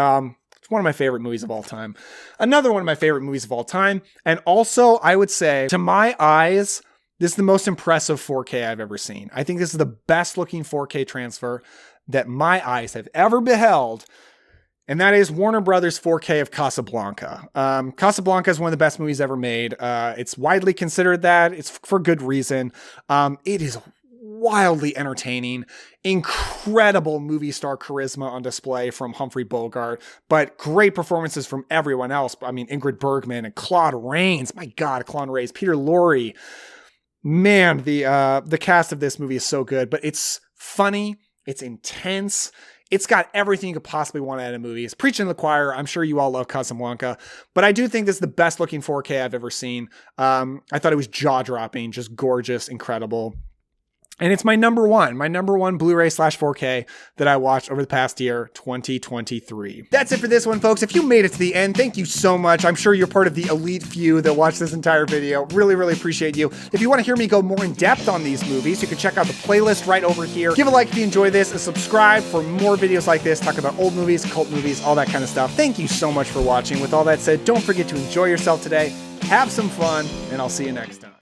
it's one of my favorite movies of all time. Another one of my favorite movies of all time. And also, I would say, to my eyes, this is the most impressive 4K I've ever seen. I think this is the best looking 4K transfer that my eyes have ever beheld. And that is Warner Brothers 4K of Casablanca. Casablanca is one of the best movies ever made. It's widely considered that. It's for good reason. It is wildly entertaining, incredible movie star charisma on display from Humphrey Bogart, but great performances from everyone else. I mean, Ingrid Bergman and Claude Rains. My God, Claude Rains, Peter Lorre. Man, the cast of this movie is so good, but it's funny. It's intense. It's got everything you could possibly want out of a movie. It's preaching to the choir. I'm sure you all love Casablanca, but I do think this is the best looking 4K I've ever seen. I thought it was jaw-dropping, just gorgeous, incredible. And it's my number one Blu-ray / 4K that I watched over the past year, 2023. That's it for this one, folks. If you made it to the end, thank you so much. I'm sure you're part of the elite few that watched this entire video. Really, really appreciate you. If you want to hear me go more in depth on these movies, you can check out the playlist right over here. Give a like if you enjoy this and subscribe for more videos like this, talk about old movies, cult movies, all that kind of stuff. Thank you so much for watching. With all that said, don't forget to enjoy yourself today. Have some fun, and I'll see you next time.